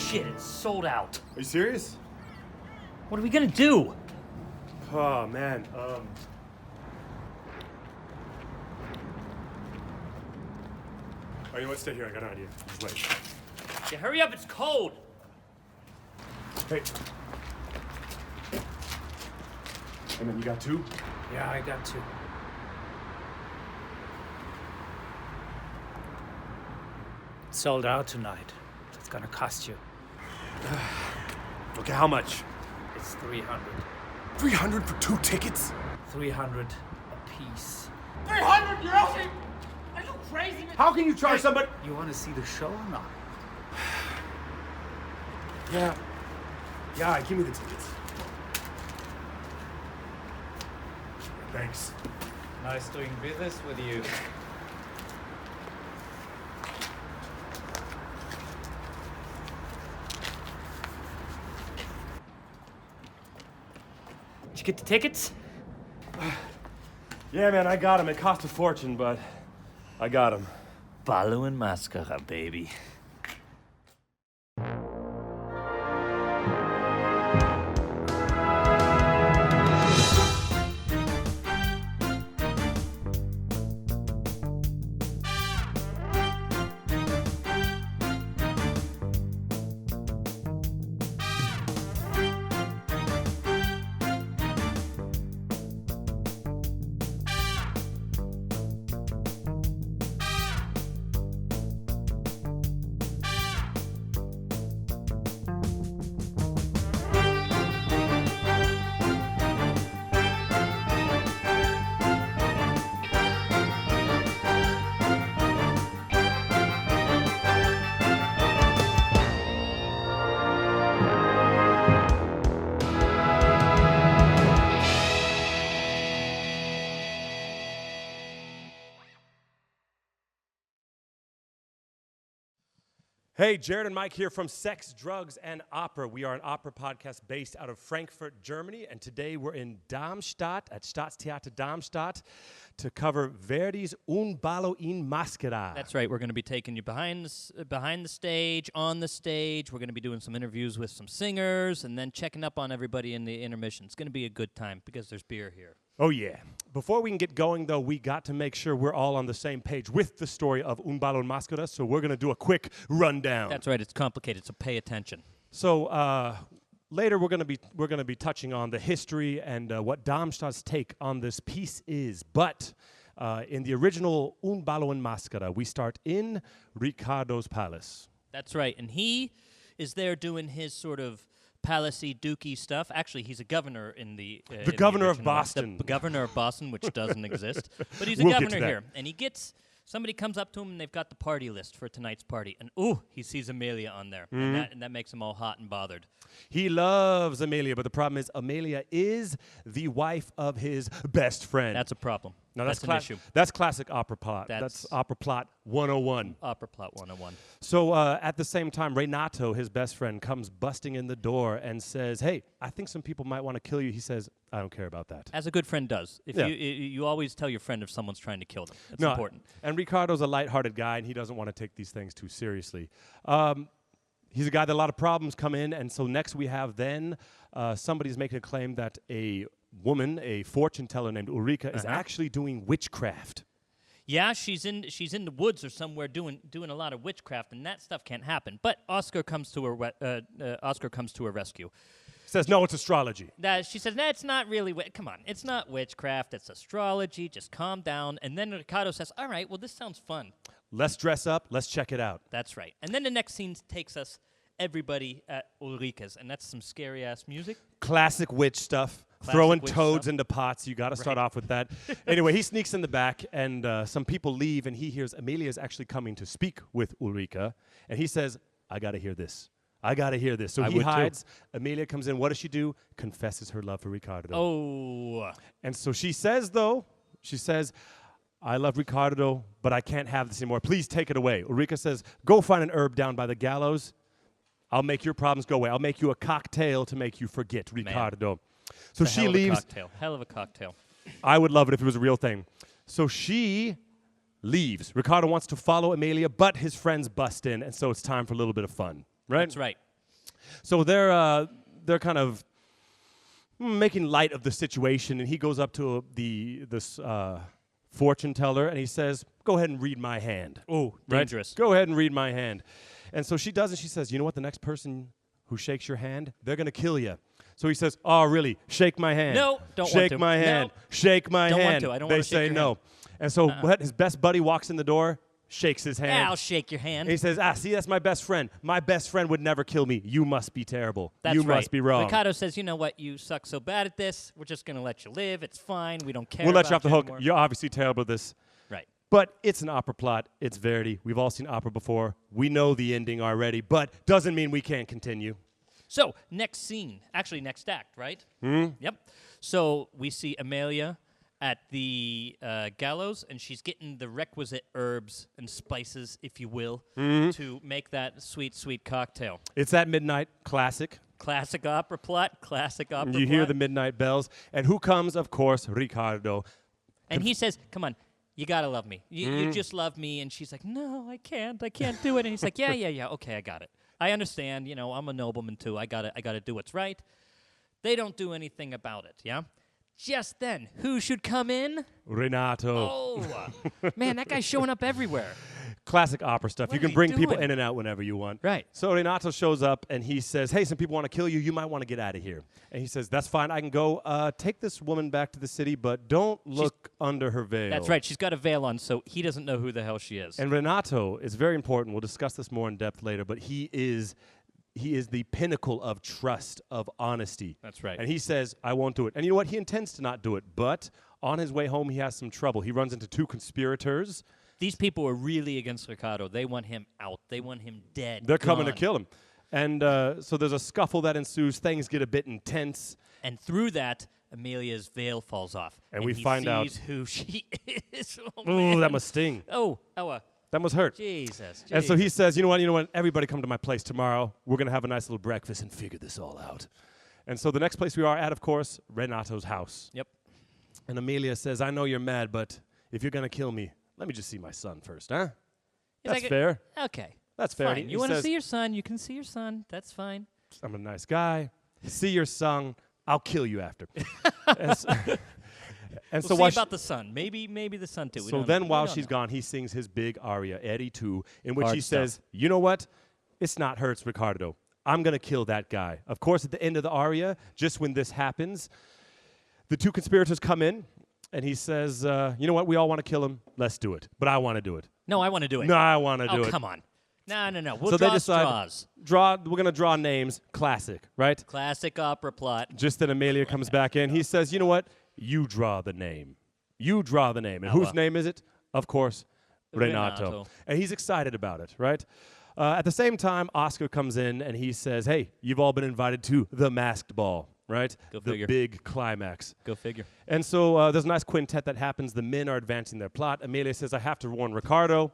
Shit, it's sold out. Are you serious? What are we gonna do? Oh, man. Oh, you know what? Stay here. I got an idea. Just wait. Yeah, hurry up, it's cold. Hey. Hey, man, you got two? Yeah, I got two. It's sold out tonight. It's gonna cost you. Okay, how much? It's 300. 300 for 2 tickets? 300 a piece. 300, you Are you crazy? How can you charge somebody? You wanna see the show or not? Yeah. Yeah, give me the tickets. Thanks. Nice doing business with you. Did you get the tickets? Yeah, man, I got them. It cost a fortune, but I got them. Ballo and maschera, baby. Hey, Jared and Mike here from Sex, Drugs, and Opera. We are an opera podcast based out of Frankfurt, Germany, and today we're in Darmstadt at Staatstheater Darmstadt to cover Verdi's Un ballo in maschera. That's right. We're going to be taking you behind the stage, on the stage. We're going to be doing some interviews with some singers, and then checking up on everybody in the intermission. It's going to be a good time because there's beer here. Oh, yeah. Before we can get going, though, we got to make sure we're all on the same page with the story of Un ballo in maschera, so we're going to do a quick rundown. That's right. It's complicated, so pay attention. So later we're going to be touching on the history and what Darmstadt's take on this piece is. But in the original Un ballo in maschera, we start in Riccardo's palace. That's right. And he is there doing his sort of palacey, dukey stuff. Actually, he's a governor in the governor of original, Boston. The governor of Boston, which doesn't exist. But he's a We'll get to governor that. here. And somebody comes up to him, and they've got the party list for tonight's party. And, he sees Amelia on there. And that makes him all hot and bothered. He loves Amelia, but the problem is Amelia is the wife of his best friend. That's a problem. Now that's an issue. That's classic opera plot. That's opera plot 101. Opera plot 101. So at the same time, Renato, his best friend, comes busting in the door and says, "Hey, I think some people might want to kill you." He says, "I don't care about that." As a good friend does. If Yeah. you always tell your friend if someone's trying to kill them. It's No, important. And Ricardo's a lighthearted guy, and he doesn't want to take these things too seriously. He's a guy that a lot of problems come in, and so next we have then somebody's making a claim that a woman, a fortune teller named Ulrica, is actually doing witchcraft. Yeah, she's in the woods or somewhere doing a lot of witchcraft, and that stuff can't happen. But Oscar comes to her rescue. Says, no, it's astrology. She says, "Nah, it's not really. Come on, it's not witchcraft. It's astrology. Just calm down." And then Ricardo says, "All right, well, this sounds fun." Let's dress up. Let's check it out. That's right. And then the next scene takes us everybody at Ulrica's, and that's some scary-ass music. Classic witch stuff. Throwing toads into pots. You got to start off with that. Anyway, he sneaks in the back, and some people leave, and he hears Amelia's actually coming to speak with Ulrica. And he says, "I got to hear this. I got to hear this." So he hides. Amelia comes in. What does she do? Confesses her love for Ricardo. Oh. And so she says, "I love Ricardo, but I can't have this anymore. Please take it away." Ulrica says, "Go find an herb down by the gallows. I'll make your problems go away. I'll make you a cocktail to make you forget Ricardo." So she leaves. Hell of a cocktail. I would love it if it was a real thing. So she leaves. Ricardo wants to follow Amelia, but his friends bust in, and so it's time for a little bit of fun, right? That's right. So they're kind of making light of the situation, and he goes up to this fortune teller, and he says, "Go ahead and read my hand." Oh, Right? dangerous. Go ahead and read my hand. And so she does, and she says, "You know what? The next person who shakes your hand, they're going to kill you." So he says, "Oh, really? Shake my hand." No, don't want Shake to. my hand. No. Shake my Don't want hand. to. I don't They wanna shake say your no. hand. And so what? His best buddy walks in the door, shakes his hand. Yeah, I'll shake your hand. And he says, see, that's my best friend. My best friend would never kill me. You must be terrible. That's you right. must be wrong. Ricardo says, "You know what? You suck so bad at this. We're just going to let you live. It's fine. We don't care We'll let you about off the hook. anymore." You're obviously terrible at this. Right. But it's an opera plot. It's Verdi. We've all seen opera before. We know the ending already, but doesn't mean we can't continue. So, next scene. Actually, next act, right? Yep. So, we see Amelia at the gallows, and she's getting the requisite herbs and spices, if you will, to make that sweet, sweet cocktail. It's that midnight classic. Classic opera plot. Classic opera plot. You hear the midnight bells. And who comes? Of course, Ricardo. And he says, "Come on, you gotta love me. You just love me." And she's like, "No, I can't do it." And he's like, yeah, okay, I got it. I understand, I'm a nobleman too. I gotta do what's right. They don't do anything about it, yeah? Just then, who should come in? Renato. Oh, man, that guy's showing up everywhere. Classic opera stuff. What You are can you bring people doing? in and out whenever you want. Right. So Renato shows up and he says, "Hey, some people want to kill you. You might want to get out of here." And he says, "That's fine. I can go. Take this woman back to the city, but don't look under her veil." That's right. She's got a veil on, so he doesn't know who the hell she is. And Renato is very important. We'll discuss this more in depth later, but he is the pinnacle of trust, of honesty. That's right. And he says, "I won't do it." And you know what? He intends to not do it, but on his way home, he has some trouble. He runs into two conspirators. These people are really against Ricardo. They want him out. They want him dead. They're coming to gone. kill him. And so there's a scuffle that ensues. Things get a bit intense. And through that, Amelia's veil falls off. And we he find out- sees who she is. Oh, Ooh, man. that must sting. That must hurt. Jesus. And so he says, you know what? Everybody come to my place tomorrow. We're going to have a nice little breakfast and figure this all out. And so the next place we are at, of course, Renato's house. Yep. And Amelia says, "I know you're mad, but if you're going to kill me, let me just see my son first, huh?" He's That's like, fair. Okay. That's fair. Fine. He You want to says, see your son? You can see your son. That's fine. "I'm a nice guy. See your son. I'll kill you after." and so, and so We'll while see about the son. Maybe the son too. We so don't then know. while We don't she's know. gone, he sings his big aria, Eddie 2, in which Hard he stuff. says, "You know what? It's not her, it's Ricardo. I'm going to kill that guy." Of course, at the end of the aria, just when this happens, the two conspirators come in, and he says, "You know what? We all want to kill him. Let's do it. But I want to do it." No, I want to do it. No, I want to do Oh, it. come on. No. We'll So draw they decide, straws. we're going to draw names. Classic, right? Classic opera plot. Just then Amelia comes back in. He says, "You know what? You draw the name. You draw the name." And whose name is it? Of course, Renato. And he's excited about it, right? At the same time, Oscar comes in and he says, "Hey, you've all been invited to the masked ball," right? Go the figure. big climax. Go figure. And so there's a nice quintet that happens. The men are advancing their plot. Amelia says, "I have to warn Ricardo."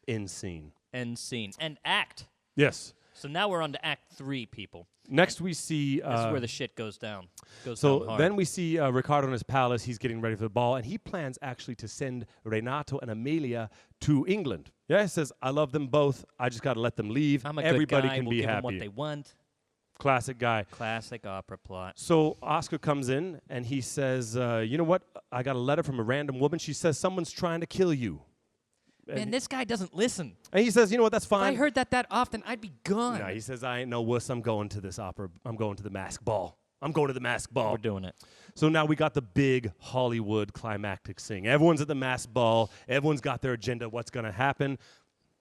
End scene. End scene. And act. Yes. So now we're on to Act 3, people. Next we see... This is where the shit goes down. Goes So down hard. then we see Ricardo in his palace. He's getting ready for the ball, and he plans actually to send Renato and Amelia to England. Yeah, he says, "I love them both. I just got to let them leave. I'm a Everybody good guy. can We'll be give them happy." what they want. Classic guy. Classic opera plot. So Oscar comes in, and he says, "You know what? I got a letter from a random woman. She says someone's trying to kill you." Man, this guy doesn't listen. And he says, "You know what? That's If fine." I heard that often, I'd be gone. No, he says, "I ain't no wuss. I'm going to this opera. I'm going to the masked ball. I'm going to the masked ball." We're doing it. So now we got the big Hollywood climactic scene. Everyone's at the masked ball. Everyone's got their agenda. What's going to happen?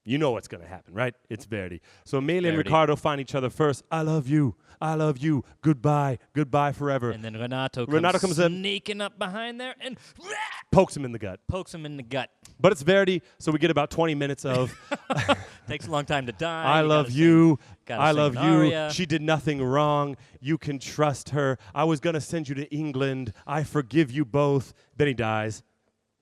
You know what's going to happen, right? It's Verdi. So Amelia and Verdi. Ricardo find each other first. "I love you. I love you. Goodbye. Goodbye forever." And then Renato comes in. sneaking up behind there and Pokes him in the gut. pokes him in the gut. But it's Verdi, so we get about 20 minutes of Takes a long time to die. "I You love gotta you. gotta I sing love an you. aria." She did nothing wrong. You can trust her. I was going to send you to England. I forgive you both." Then he dies.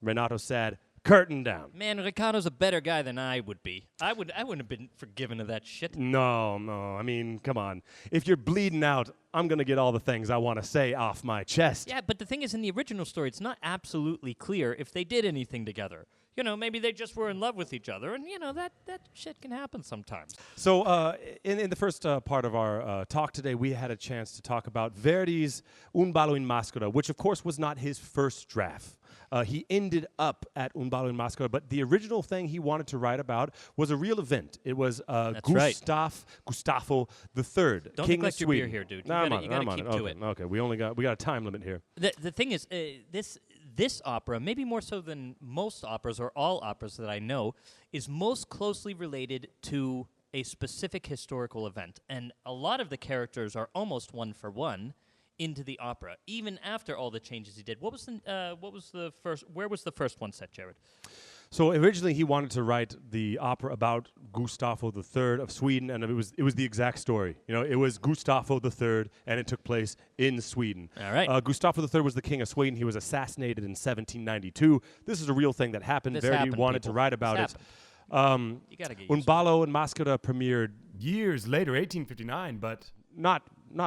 Renato's sad. Curtain down. Man, Riccardo's a better guy than I would be. I wouldn't have been forgiven of that shit. No. I mean, come on. If you're bleeding out, I'm going to get all the things I want to say off my chest. Yeah, but the thing is, in the original story, it's not absolutely clear if they did anything together. You know, maybe they just were in love with each other, and, you know, that shit can happen sometimes. So in the first part of our talk today, we had a chance to talk about Verdi's Un ballo in maschera, which, of course, was not his first draft. He ended up at Un ballo in maschera, but the original thing he wanted to write about was a real event. It was Gustavo III, Don't King neglect of your Sweden. beer here, dude. No, You gotta keep to it. Okay, we got a time limit here. The thing is, this opera, maybe more so than most operas or all operas that I know, is most closely related to a specific historical event. And a lot of the characters are almost one for one into the opera, even after all the changes he did. Where was the first one set, Jared? So originally he wanted to write the opera about Gustavo III of Sweden, and it was the exact story. You know, it was Gustavo III, and it took place in Sweden. All right. Gustavo III was the king of Sweden. He was assassinated in 1792. This is a real thing that happened. Verdi wanted to write about it. You gotta get Un ballo in maschera premiered Years later, 1859, but not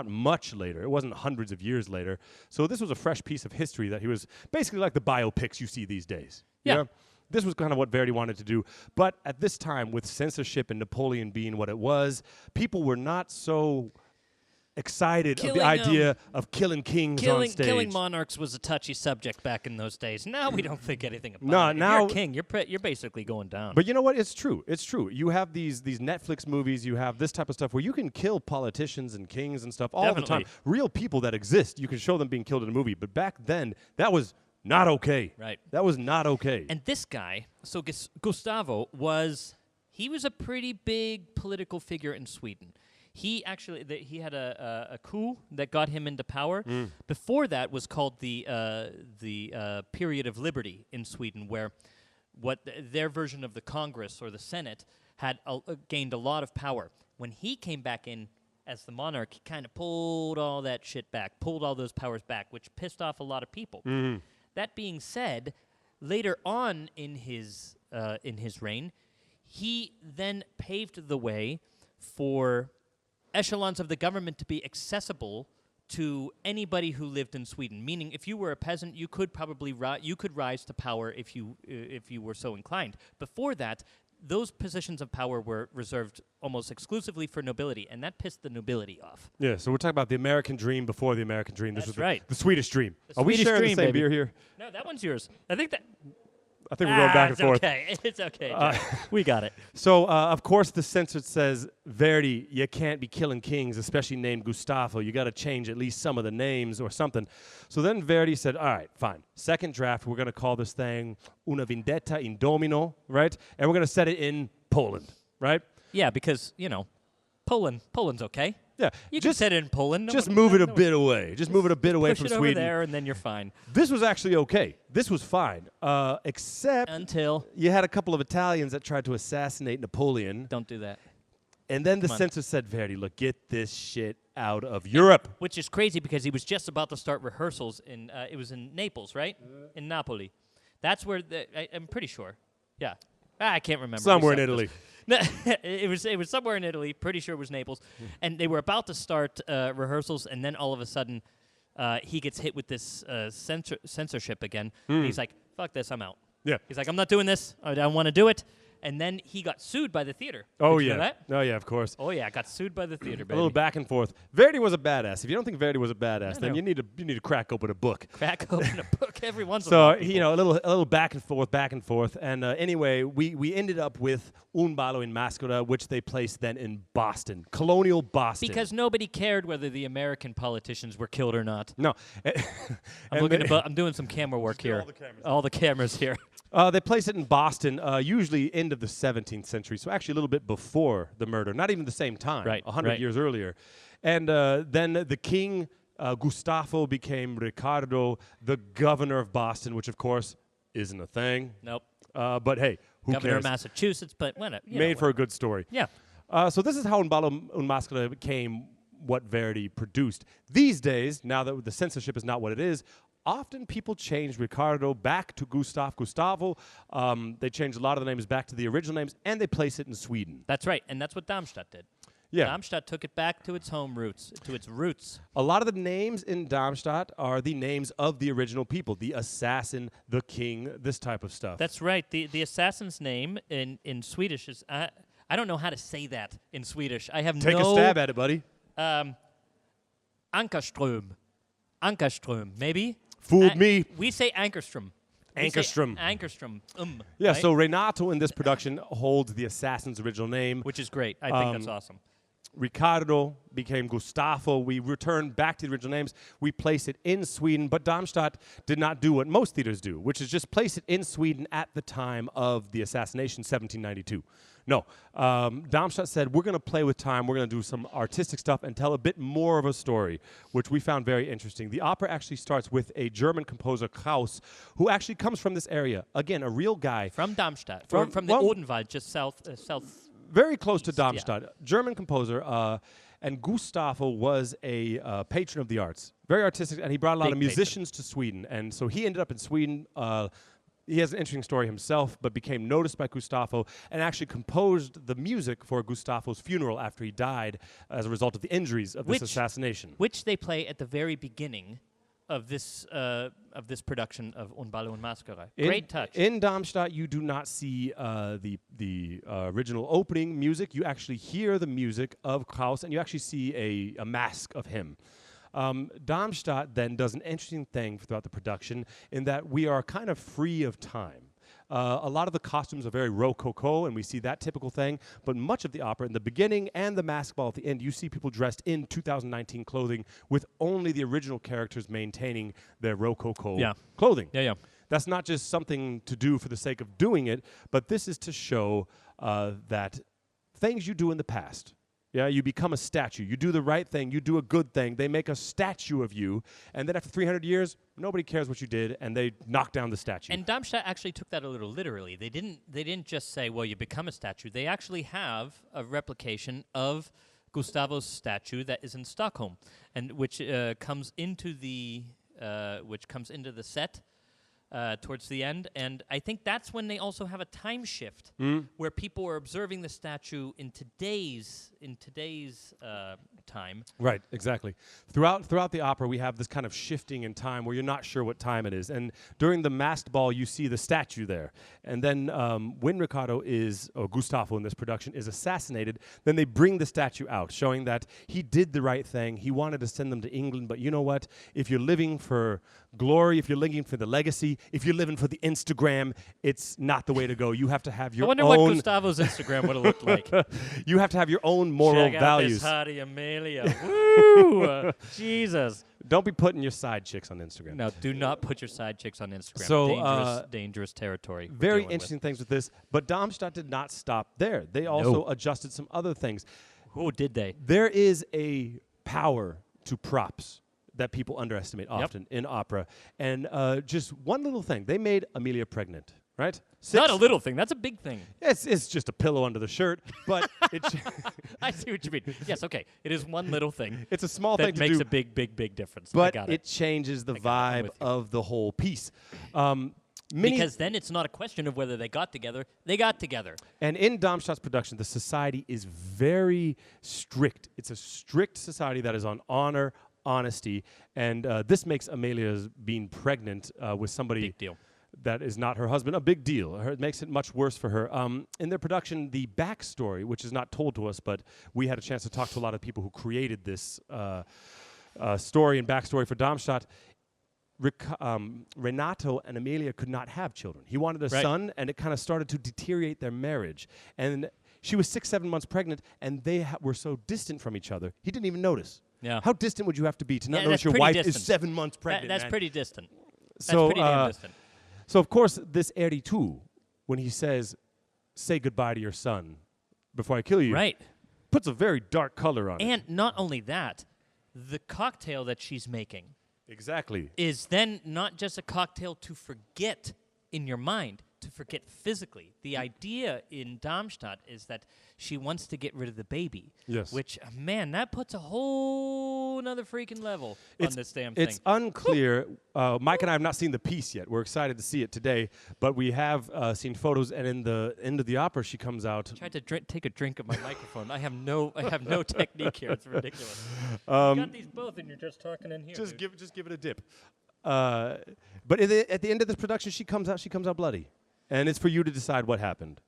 much later. It wasn't hundreds of years later. So this was a fresh piece of history that he was basically like the biopics you see these days. Yeah. You know? This was kind of what Verdi wanted to do. But at this time, with censorship and Napoleon being what it was, people were not so excited of the idea of killing kings on stage. Killing monarchs was a touchy subject back in those days. Now we don't think anything about it. If Now you're a king, you're basically going down. But you know what? It's true. It's true. You have these Netflix movies. You have this type of stuff where you can kill politicians and kings and stuff all the time. Real people that exist. You can show them being killed in a movie. But back then, that was not okay. Right. That was not okay. And this guy, so Gustavo, was a pretty big political figure in Sweden. He actually he had a coup that got him into power. Before that was called the period of liberty in Sweden, where their version of the Congress or the Senate had gained a lot of power. When he came back in as the monarch, he kind of pulled all that shit back, pulled all those powers back, which pissed off a lot of people. That being said, later on in his reign, he then paved the way for echelons of the government to be accessible to anybody who lived in Sweden. Meaning, if you were a peasant, you could probably rise to power if you were so inclined. Before that, those positions of power were reserved almost exclusively for nobility, and that pissed the nobility off. Yeah, so we're talking about the American dream before the American dream. This That's was right. The Swedish dream. The Are we Swedish sharing dream, the same baby. beer here? No, that one's yours. I think we're going back and forth. It's okay. Jack. We got it. So, of course, the censor says, Verdi, you can't be killing kings, especially named Gustavo. You got to change at least some of the names or something. So then Verdi said, all right, fine. Second draft, we're going to call this thing Una Vendetta in Domino, right? And we're going to set it in Poland, right? Yeah, because, Poland's okay. Yeah. You can set it in Poland. Just move it a bit away. Just move it a bit away Push from it over Sweden. there, and then you're fine. This was actually okay. This was fine. Except Until you had a couple of Italians that tried to assassinate Napoleon. don't do that. And then the censor said, Verdi, look, get this shit out of Europe. Which is crazy because he was just about to start rehearsals in it was in Naples, right? In Napoli. That's where I'm pretty sure. Yeah. I can't remember. Somewhere in Italy. No, it was somewhere in Italy. Pretty sure it was Naples. And they were about to start rehearsals, and then all of a sudden, he gets hit with this censorship again. And he's like, "Fuck this, I'm out." Yeah. He's like, "I'm not doing this. I don't want to do it." And then he got sued by the theater. Oh, Did you yeah. know that? Oh, yeah, of course. Oh, yeah, got sued by the theater, A baby. little back and forth. Verdi was a badass. If you don't think Verdi was a badass, then know. you need to crack open a book. Crack open a book every once in a while. So, a little back and forth. And anyway, we ended up with Un ballo in maschera, which they placed then in Boston, colonial Boston. Because nobody cared whether the American politicians were killed or not. No. I'm doing some camera work here. All the cameras here. They placed it in Boston, usually end of the 17th century, so actually a little bit before the murder, not even the same time, Right, 100 years earlier. And then the king, Gustavo, became Riccardo, the governor of Boston, which, of course, isn't a thing. Nope. But hey, who Governor cares? of Massachusetts, but whatever. Made for a good story. Yeah. So this is how Un ballo in maschera became what Verdi produced. These days, now that the censorship is not what it is, often people change Ricardo back to Gustavo. They changed a lot of the names back to the original names, and they place it in Sweden. That's right, and that's what Darmstadt did. Yeah. Darmstadt took it back to its home roots, to its roots. A lot of the names in Darmstadt are the names of the original people, the assassin, the king, this type of stuff. That's right. The assassin's name in Swedish is... I don't know how to say that in Swedish. I have Take a stab at it, buddy. Ankerström. Ankerström, maybe? Fooled me. We say Ankerström. Ankerström. Ankerström. Yeah, right? so Renato in this production holds the assassin's original name. Which is great. I think that's awesome. Ricardo became Gustavo. We returned back to the original names. We place it in Sweden, but Darmstadt did not do what most theaters do, which is just place it in Sweden at the time of the assassination, 1792. No, Darmstadt said, we're going to play with time. We're going to do some artistic stuff and tell a bit more of a story, which we found very interesting. The opera actually starts with a German composer, Krauss, who actually comes from this area. Again, a real guy. From Darmstadt. From the Odenwald, just south. Very close to Darmstadt. Yeah. German composer. And Gustavo was a patron of the arts. Very artistic, and he brought a lot of musicians to Sweden. And so he ended up in Sweden. He has an interesting story himself, but became noticed by Gustavo and actually composed the music for Gustavo's funeral after he died as a result of the injuries of this assassination. Which they play at the very beginning of this production of Un ballo und maschera. Great touch. In Darmstadt, you do not see the original opening music. You actually hear the music of Krauss, and you actually see a mask of him. Darmstadt then does an interesting thing throughout the production in that we are kind of free of time. A lot of the costumes are very rococo, and we see that typical thing, but much of the opera in the beginning and the mask ball at the end, you see people dressed in 2019 clothing with only the original characters maintaining their rococo clothing. Yeah. That's not just something to do for the sake of doing it, but this is to show that things you do in the past, you become a statue. You do the right thing. You do a good thing. They make a statue of you. And then after 300 years, nobody cares what you did, and they knock down the statue. And Darmstadt actually took that a little literally. They didn't just say, well, you become a statue. They actually have a replication of Gustavo's statue that is in Stockholm, and which comes into the set towards the end, and I think that's when they also have a time shift where people are observing the statue in today's time. Right, exactly. Throughout the opera, we have this kind of shifting in time where you're not sure what time it is, and during the masked ball, you see the statue there, and then when Gustavo in this production is assassinated, then they bring the statue out, showing that he did the right thing. He wanted to send them to England, but you know what? If you're living for glory, if you're living for the legacy, if you're living for the Instagram, it's not the way to go. You have to have your own... I wonder what Gustavo's Instagram would have looked like. You have to have your own moral values. Check out this hottie Amelia. Woo! Jesus. Don't be putting your side chicks on Instagram. No, do not put your side chicks on Instagram. So, dangerous territory. Very interesting things with this. But Darmstadt did not stop there. They also adjusted some other things. Oh, did they? There is a power to props that people underestimate often in opera. And just one little thing. They made Amelia pregnant, right? Not a little thing. That's a big thing. It's just a pillow under the shirt, but I see what you mean. Yes, okay. It is one little thing. It's a small thing to do. That makes a big, big, big difference. But it changes the vibe of the whole piece. Because then it's not a question of whether they got together. They got together. And in Darmstadt's production, the society is very strict. It's a strict society that is on honor, honesty, and this makes Amelia's being pregnant with somebody big deal. That is not her husband a big deal. It makes it much worse for her. In their production, the backstory, which is not told to us, but we had a chance to talk to a lot of people who created this story and backstory for Darmstadt. Renato and Amelia could not have children. He wanted a son, and it kind of started to deteriorate their marriage. And she was 6-7 months pregnant, and they were so distant from each other, he didn't even notice. Yeah. How distant would you have to be to not notice your wife is 7 months pregnant? That's pretty distant. So, that's pretty damn distant. So, of course, this Eritu, when he says, say goodbye to your son before I kill you, puts a very dark color on it. And not only that, the cocktail that she's making is then not just a cocktail to forget in your mind, to forget physically. The idea in Darmstadt is that she wants to get rid of the baby. Yes. Which, man, that puts a whole whole another freaking level on this damn thing. It's unclear. Mike and I have not seen the piece yet. We're excited to see it today, but we have seen photos. And in the end of the opera, she comes out. I tried to take a drink of my microphone. I have no technique here. It's ridiculous. You got these both, and you're just talking in here. Just give it a dip. But at the end of this production, she comes out bloody, and it's for you to decide what happened.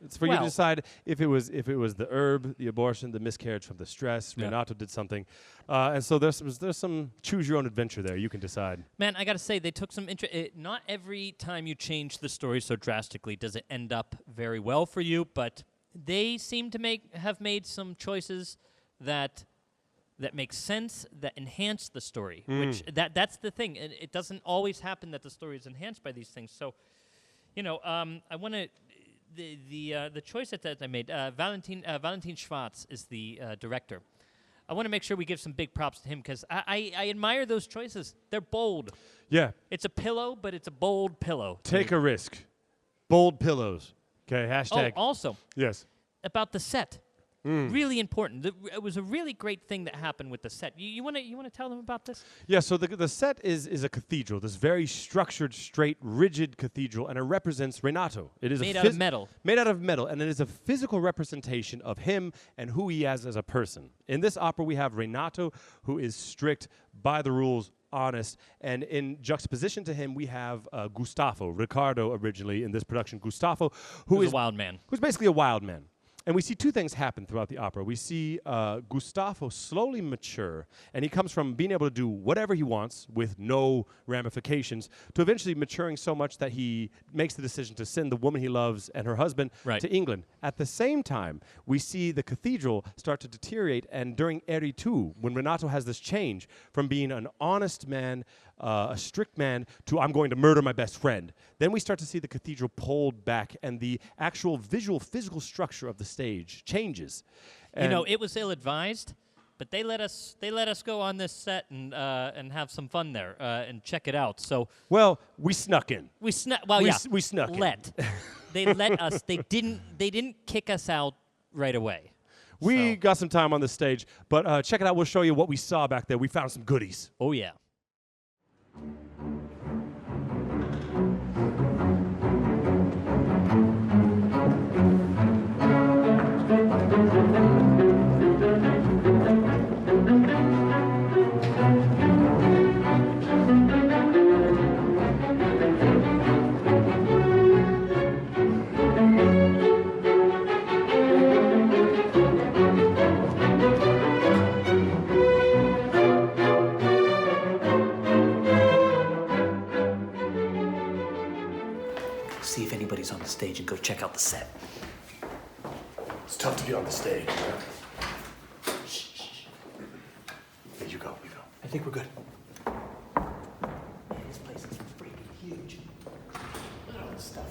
It's for you to decide if it was the herb, the abortion, the miscarriage from the stress. Yeah. Renato did something, and so there's some choose your own adventure there. You can decide. Man, I gotta say they took some not every time you change the story so drastically does it end up very well for you, but they seem to have made some choices that make sense, that enhance the story. Which that's the thing. It doesn't always happen that the story is enhanced by these things. So, I want to. The choice that I made, Valentin Schwartz is the director. I want to make sure we give some big props to him because I admire those choices. They're bold. Yeah. It's a pillow, but it's a bold pillow. Take a risk. Bold pillows. Okay, hashtag. Oh, also, yes. about the set. Really important. It was a really great thing that happened with the set. You want to tell them about this? Yeah, so the set is a cathedral, this very structured, straight, rigid cathedral, and it represents Renato. It is made out of metal. Made out of metal, and it is a physical representation of him and who he is as a person. In this opera, we have Renato, who is strict, by the rules, honest, and in juxtaposition to him, we have Gustavo, Ricardo originally in this production, Gustavo, who's a wild man. Who's basically a wild man. And we see two things happen throughout the opera. We see Gustavo slowly mature, and he comes from being able to do whatever he wants with no ramifications to eventually maturing so much that he makes the decision to send the woman he loves and her husband to England. At the same time, we see the cathedral start to deteriorate, and during Eri 2, when Renato has this change from being an honest man, a strict man, to I'm going to murder my best friend, then we start to see the cathedral pulled back, and the actual visual, physical structure of the stage changes. And It was ill-advised, but they let us go on this set and have some fun there and check it out. So we snuck in. We snuck. Well, we snuck in. They let us. They didn't kick us out right away. We got some time on the stage, but check it out. We'll show you what we saw back there. We found some goodies. Oh yeah. See if anybody's on the stage and go check out the set. It's tough to get on the stage. Shh. There you go. I think we're good. Man, this place is freaking huge. Look at all this stuff.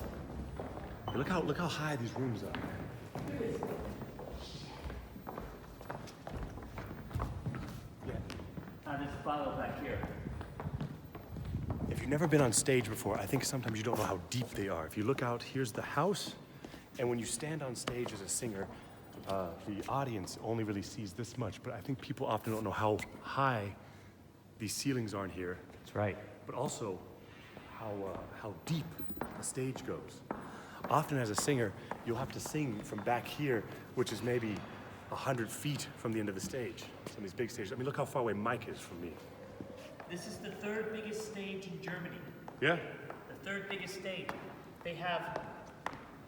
Hey, look how high these rooms are. There's a bottle back here. If you've never been on stage before, I think sometimes you don't know how deep they are. If you look out, here's the house, and when you stand on stage as a singer, the audience only really sees this much, but I think people often don't know how high these ceilings are in here. That's right. But also how deep the stage goes. Often as a singer, you'll have to sing from back here, which is maybe 100 feet from the end of the stage. Some of these big stages. I mean, look how far away Mike is from me. This is the third biggest stage in Germany. Yeah? The third biggest stage. They have,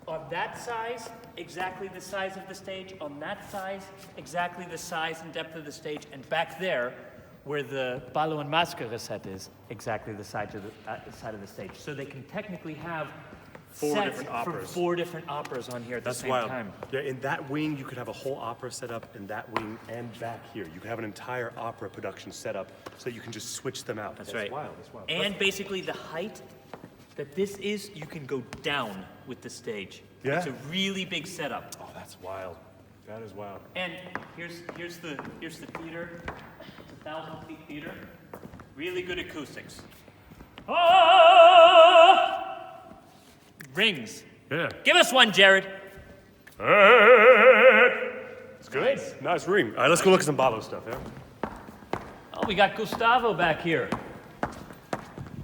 on that size, exactly the size of the stage. On that size, exactly the size and depth of the stage. And back there, where the ballo and maschera set is, exactly the side of the stage. So they can technically have Four sets different operas. for 4 different operas on here at the same time. Yeah, in that wing, you could have a whole opera set up in that wing and back here. You could have an entire opera production set up so you can just switch them out. That's right. Wild. That's wild. And basically the height that this is, you can go down with the stage. Yeah? It's a really big setup. Oh, that's wild. That is wild. And here's the theater. It's a 1,000-seat theater. Really good acoustics. Ah! Rings. Yeah. Give us one, Jared. It's good. Nice ring. All right, let's go look at some ballo stuff, yeah? we got Gustavo back here.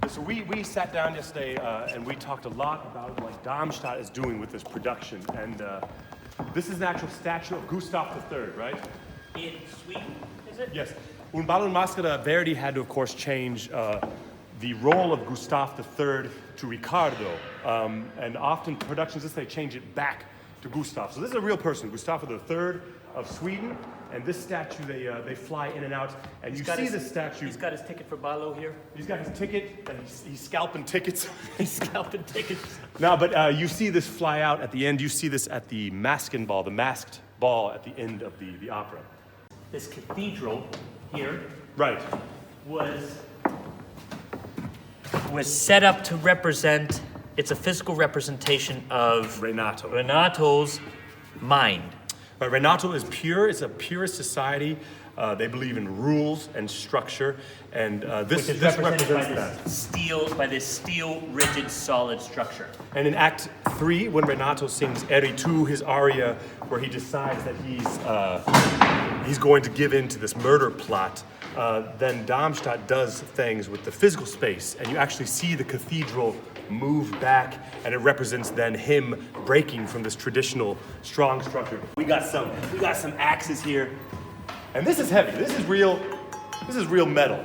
So we sat down yesterday and we talked a lot about what Darmstadt is doing with this production. And this is an actual statue of Gustav III, right? In Sweden, is it? Yes. Un ballo and maschera, Verdi had to, of course, change the role of Gustav III to Riccardo. And often productions, they change it back to Gustav. So this is a real person, Gustav III of Sweden. And this statue, they fly in and out. And you see this statue. He's got his ticket for ballo here. He's got his ticket, and he's scalping tickets. He's scalping tickets. No, but you see this fly out at the end. You see this at the masking ball, the masked ball at the end of the opera. This cathedral here Right. was set up to represent, it's a physical representation of Renato. Renato's mind. But Renato is pure. It's a purist society. They believe in rules and structure, and this represents that. By this steel, rigid, solid structure. And in Act 3, when Renato sings Eri tu, his aria, where he decides that he's going to give in to this murder plot, then Darmstadt does things with the physical space, and you actually see the cathedral move back, and it represents then him breaking from this traditional strong structure. We got some axes here, and this is heavy. This is real metal.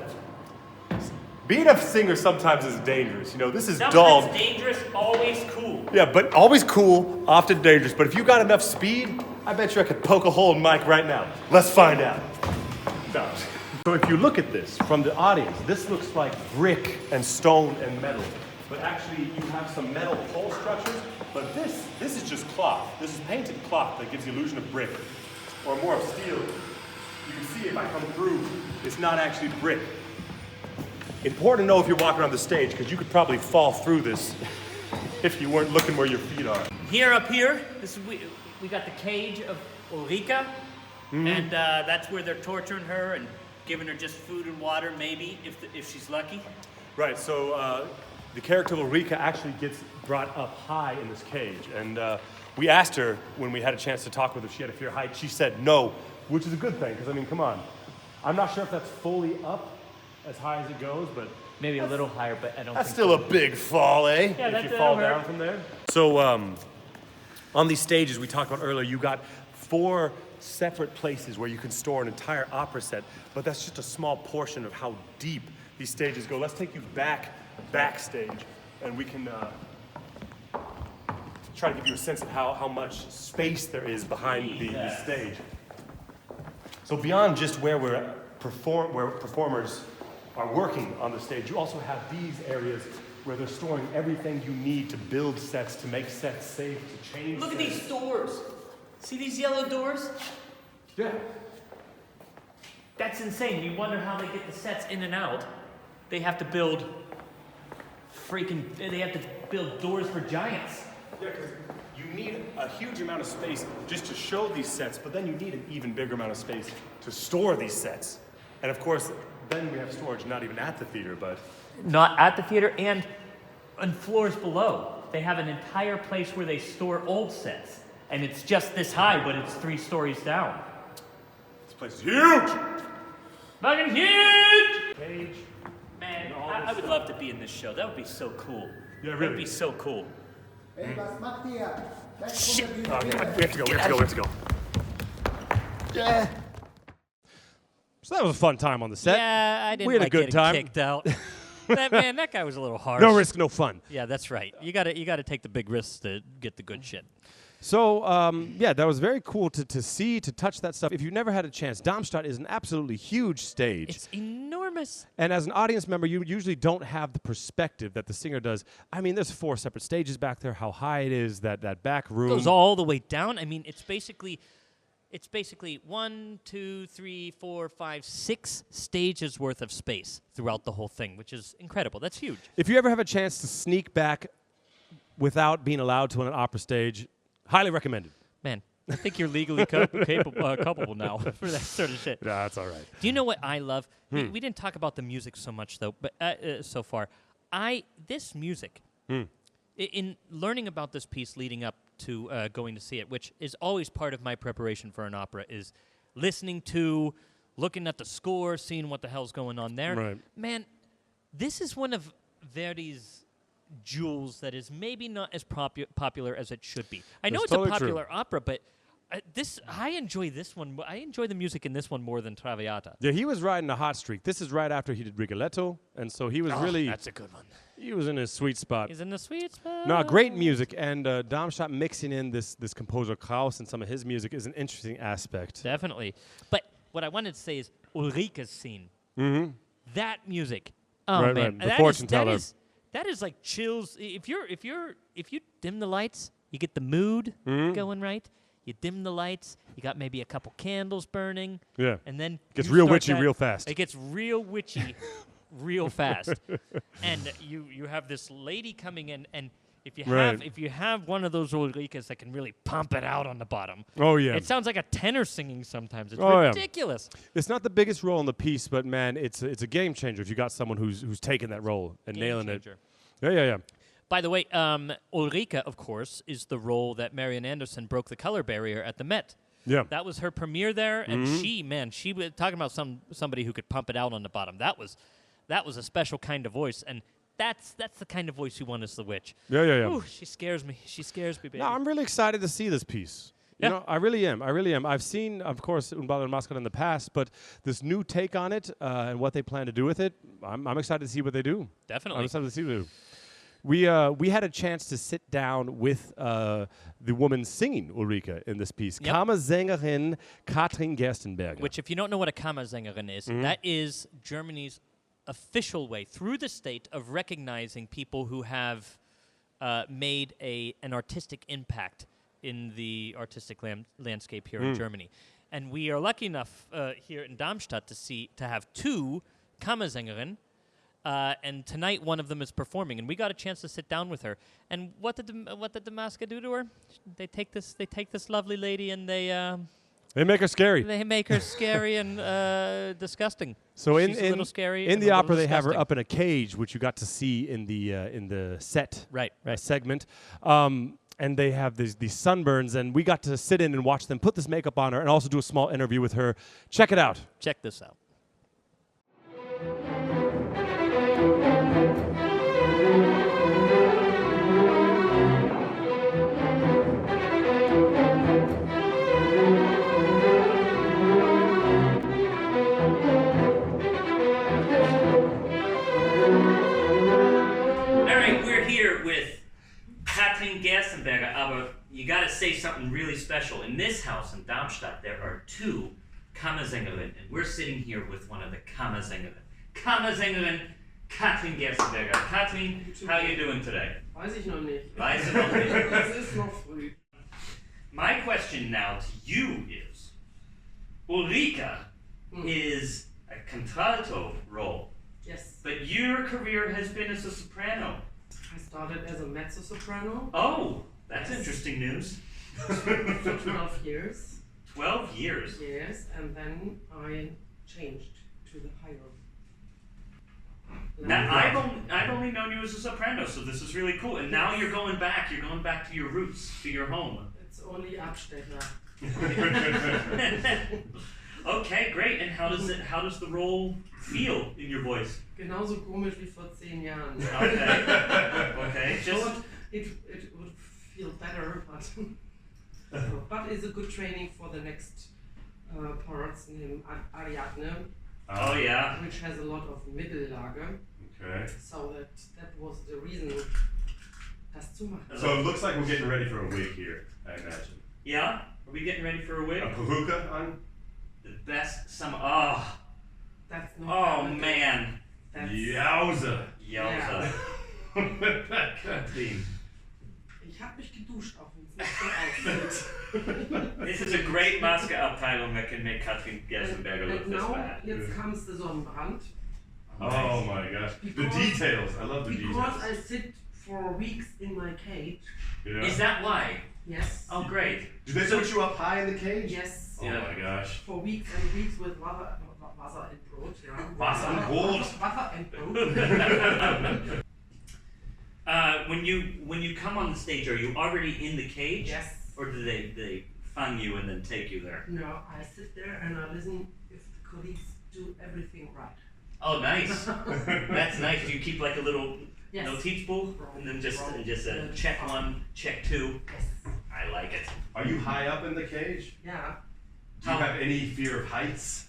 Being a singer sometimes is dangerous. You know, this is dull. Sometimes dangerous, always cool. Yeah, but always cool, often dangerous. But if you got enough speed, I bet you I could poke a hole in Mike right now. Let's find out. No. So if you look at this from the audience, this looks like brick and stone and metal. But actually, you have some metal pole structures. But this is just cloth. This is painted cloth that gives the illusion of brick, or more of steel. You can see if I come through, it's not actually brick. Important to know if you're walking around the stage, because you could probably fall through this if you weren't looking where your feet are. Here up here, we got the cage of Ulrica, and that's where they're torturing her and giving her just food and water, maybe, if she's lucky. Right, so the character of Ulrica actually gets brought up high in this cage. And we asked her when we had a chance to talk with her if she had a fear of height. She said no, which is a good thing, because I mean, come on. I'm not sure if that's fully up as high as it goes, but Maybe a little higher, but I don't that's think still a big fall, eh? Yeah, if you fall down from there. So on these stages we talked about earlier, you got 4 separate places where you can store an entire opera set, but that's just a small portion of how deep these stages go. Let's take you backstage, and we can try to give you a sense of how much space there is behind the stage. So beyond just where performers are working on the stage, you also have these areas where they're storing everything you need to build sets, to make sets safe, to change Look at sets. these doors. See these yellow doors? Yeah. That's insane. You wonder how they get the sets in and out. They have to build doors for giants. Yeah, because you need a huge amount of space just to show these sets, but then you need an even bigger amount of space to store these sets. And of course, then we have storage not even at the theater, but... Not at the theater, and on floors below. They have an entire place where they store old sets. And it's just this high, but it's 3 stories down. This place is huge! Fucking huge! Cage. Man, I would love to be in this show. That would be so cool. Yeah, really. That would be so cool. Shit! Okay, we have to go. Yeah. So that was a fun time on the set. Yeah, I didn't We had a like good getting time. kicked out. that guy was a little harsh. No risk, no fun. Yeah, that's right. You gotta take the big risks to get the good shit. So, yeah, that was very cool to see, to touch that stuff. If you've never had a chance, Darmstadt is an absolutely huge stage. It's enormous. And as an audience member, you usually don't have the perspective that the singer does. I mean, there's 4 separate stages back there, how high it is, that back room. It goes all the way down. I mean, it's basically 1, 2, 3, 4, 5, 6 stages worth of space throughout the whole thing, which is incredible. That's huge. If you ever have a chance to sneak back without being allowed to on an opera stage, highly recommended. Man, I think you're legally culpable now for that sort of shit. Nah, that's all right. Do you know what I love? We didn't talk about the music so much, though, but so far. This music, in learning about this piece leading up to going to see it, which is always part of my preparation for an opera, is listening to looking at the score, seeing what the hell's going on there. Right. Man, this is one of Verdi's jewels that is maybe not as popular as it should be. I know That's it's totally a popular true. opera, but I enjoy this one. I enjoy the music in this one more than Traviata. Yeah, he was riding a hot streak. This is right after he did Rigoletto, and so he was really... That's a good one. He was in his sweet spot. He's in the sweet spot. No, great music, and Darmstadt mixing in this composer Krauss and some of his music is an interesting aspect. Definitely. But what I wanted to say is Ulrica's scene. That music. Oh Right, man, right. The fortune teller. That is like chills. If you dim the lights, you get the mood going right. You dim the lights. You got maybe a couple candles burning. Yeah. And then Gets you real start witchy that- real fast. It gets real witchy real fast. And you have this lady coming in, and if you have one of those Ulricas that can really pump it out on the bottom. Oh, yeah. It sounds like a tenor singing sometimes. It's Oh, yeah. ridiculous. It's not the biggest role in the piece, but man, it's a game changer if you got someone who's taking that role and Game nailing changer. it. Yeah. By the way, Ulrica, of course, is the role that Marian Anderson broke the color barrier at the Met. Yeah. That was her premiere there, and she was talking about somebody who could pump it out on the bottom. That was a special kind of voice, and that's the kind of voice you want as the witch. Yeah. Ooh, she scares me. She scares me, baby. No, I'm really excited to see this piece. Yeah. You know, I really am. I've seen, of course, Un ballo e maschera in the past, but this new take on it and what they plan to do with it, I'm excited to see what they do. Definitely. I'm excited to see what they do. We had a chance to sit down with the woman singing Ulrica in this piece, Yep. Kammersängerin Katrin Gerstenberger. Which, if you don't know what a Kammersängerin is, that is Germany's official way through the state of recognizing people who have made an artistic impact in the artistic landscape here in Germany. And we are lucky enough here in Darmstadt to have two Kammersängerinnen. And tonight one of them is performing, and we got a chance to sit down with her. And what did the Maska do to her? They take this lovely lady and they make her scary. they make her scary and disgusting. So She's a little scary in and the a opera, little they have her disgusting. up in a cage, which you got to see in the set Right. segment. And they have these sunburns, and we got to sit in and watch them put this makeup on her and also do a small interview with her. Check it out. Check this out. All right, we're here with Katrin Gerstenberger, aber you got to say something really special. In this house in Darmstadt, there are two Kammersängerinnen, and we're sitting here with one of the Kammersängerinnen. Kammersängerin Katrin Gerstenberger. Katrin, how are you doing today? Weiß ich noch nicht. Weiß ich noch nicht. Es ist noch früh. My question now to you is, Ulrica is a contralto role, Yes. but your career has been as a soprano. I started as a mezzo-soprano Oh, that's interesting news. for 12 years. 12 years. Yes, and then I changed to the higher Now, level. I've only known you as a soprano, so this is really cool. And now you're going back to your roots, to your home. It's only Abstecher. Okay, great. And how does the role feel in your voice? Genauso komisch wie vor 10 Jahren. Okay. Just Thought it would feel better, but it's a good training for the next parts named Ariadne, oh yeah. which has a lot of Mittellage. Okay. So that was the reason, das zu machen. So it looks like we're getting ready for a wig here, I imagine. Yeah. Are we getting ready for a wig? A peruka on? The best summer. Oh. That's not Oh bad. man. That's, Yowza. Yowza. Katrin. Ich habe mich geduscht, auch wenn es nicht so aussieht. This is a great Maske-Abteilung that can make Katrin Gerstenberger look And this now, bad. jetzt comes the Sonnenbrand. Oh my gosh. The Because- details. I love the Because I details. sit for weeks in my cage. Yeah. Is that why? Yes. Oh, great. Did they put you up high in the cage? Yes. Oh Yeah. my gosh. For weeks and weeks with Wasser and Brot, yeah. Wasser and Brot. Wasser and Brot. When you come on the stage, are you already in the cage? Yes. Or do they find you and then take you there? No, I sit there and I listen if the colleagues do everything right. Oh, nice. That's nice. Do you keep like a little Yes. notice book and then just check one, check two? Yes. I like it. Are you high up in the cage? Yeah. Do you have any fear of heights?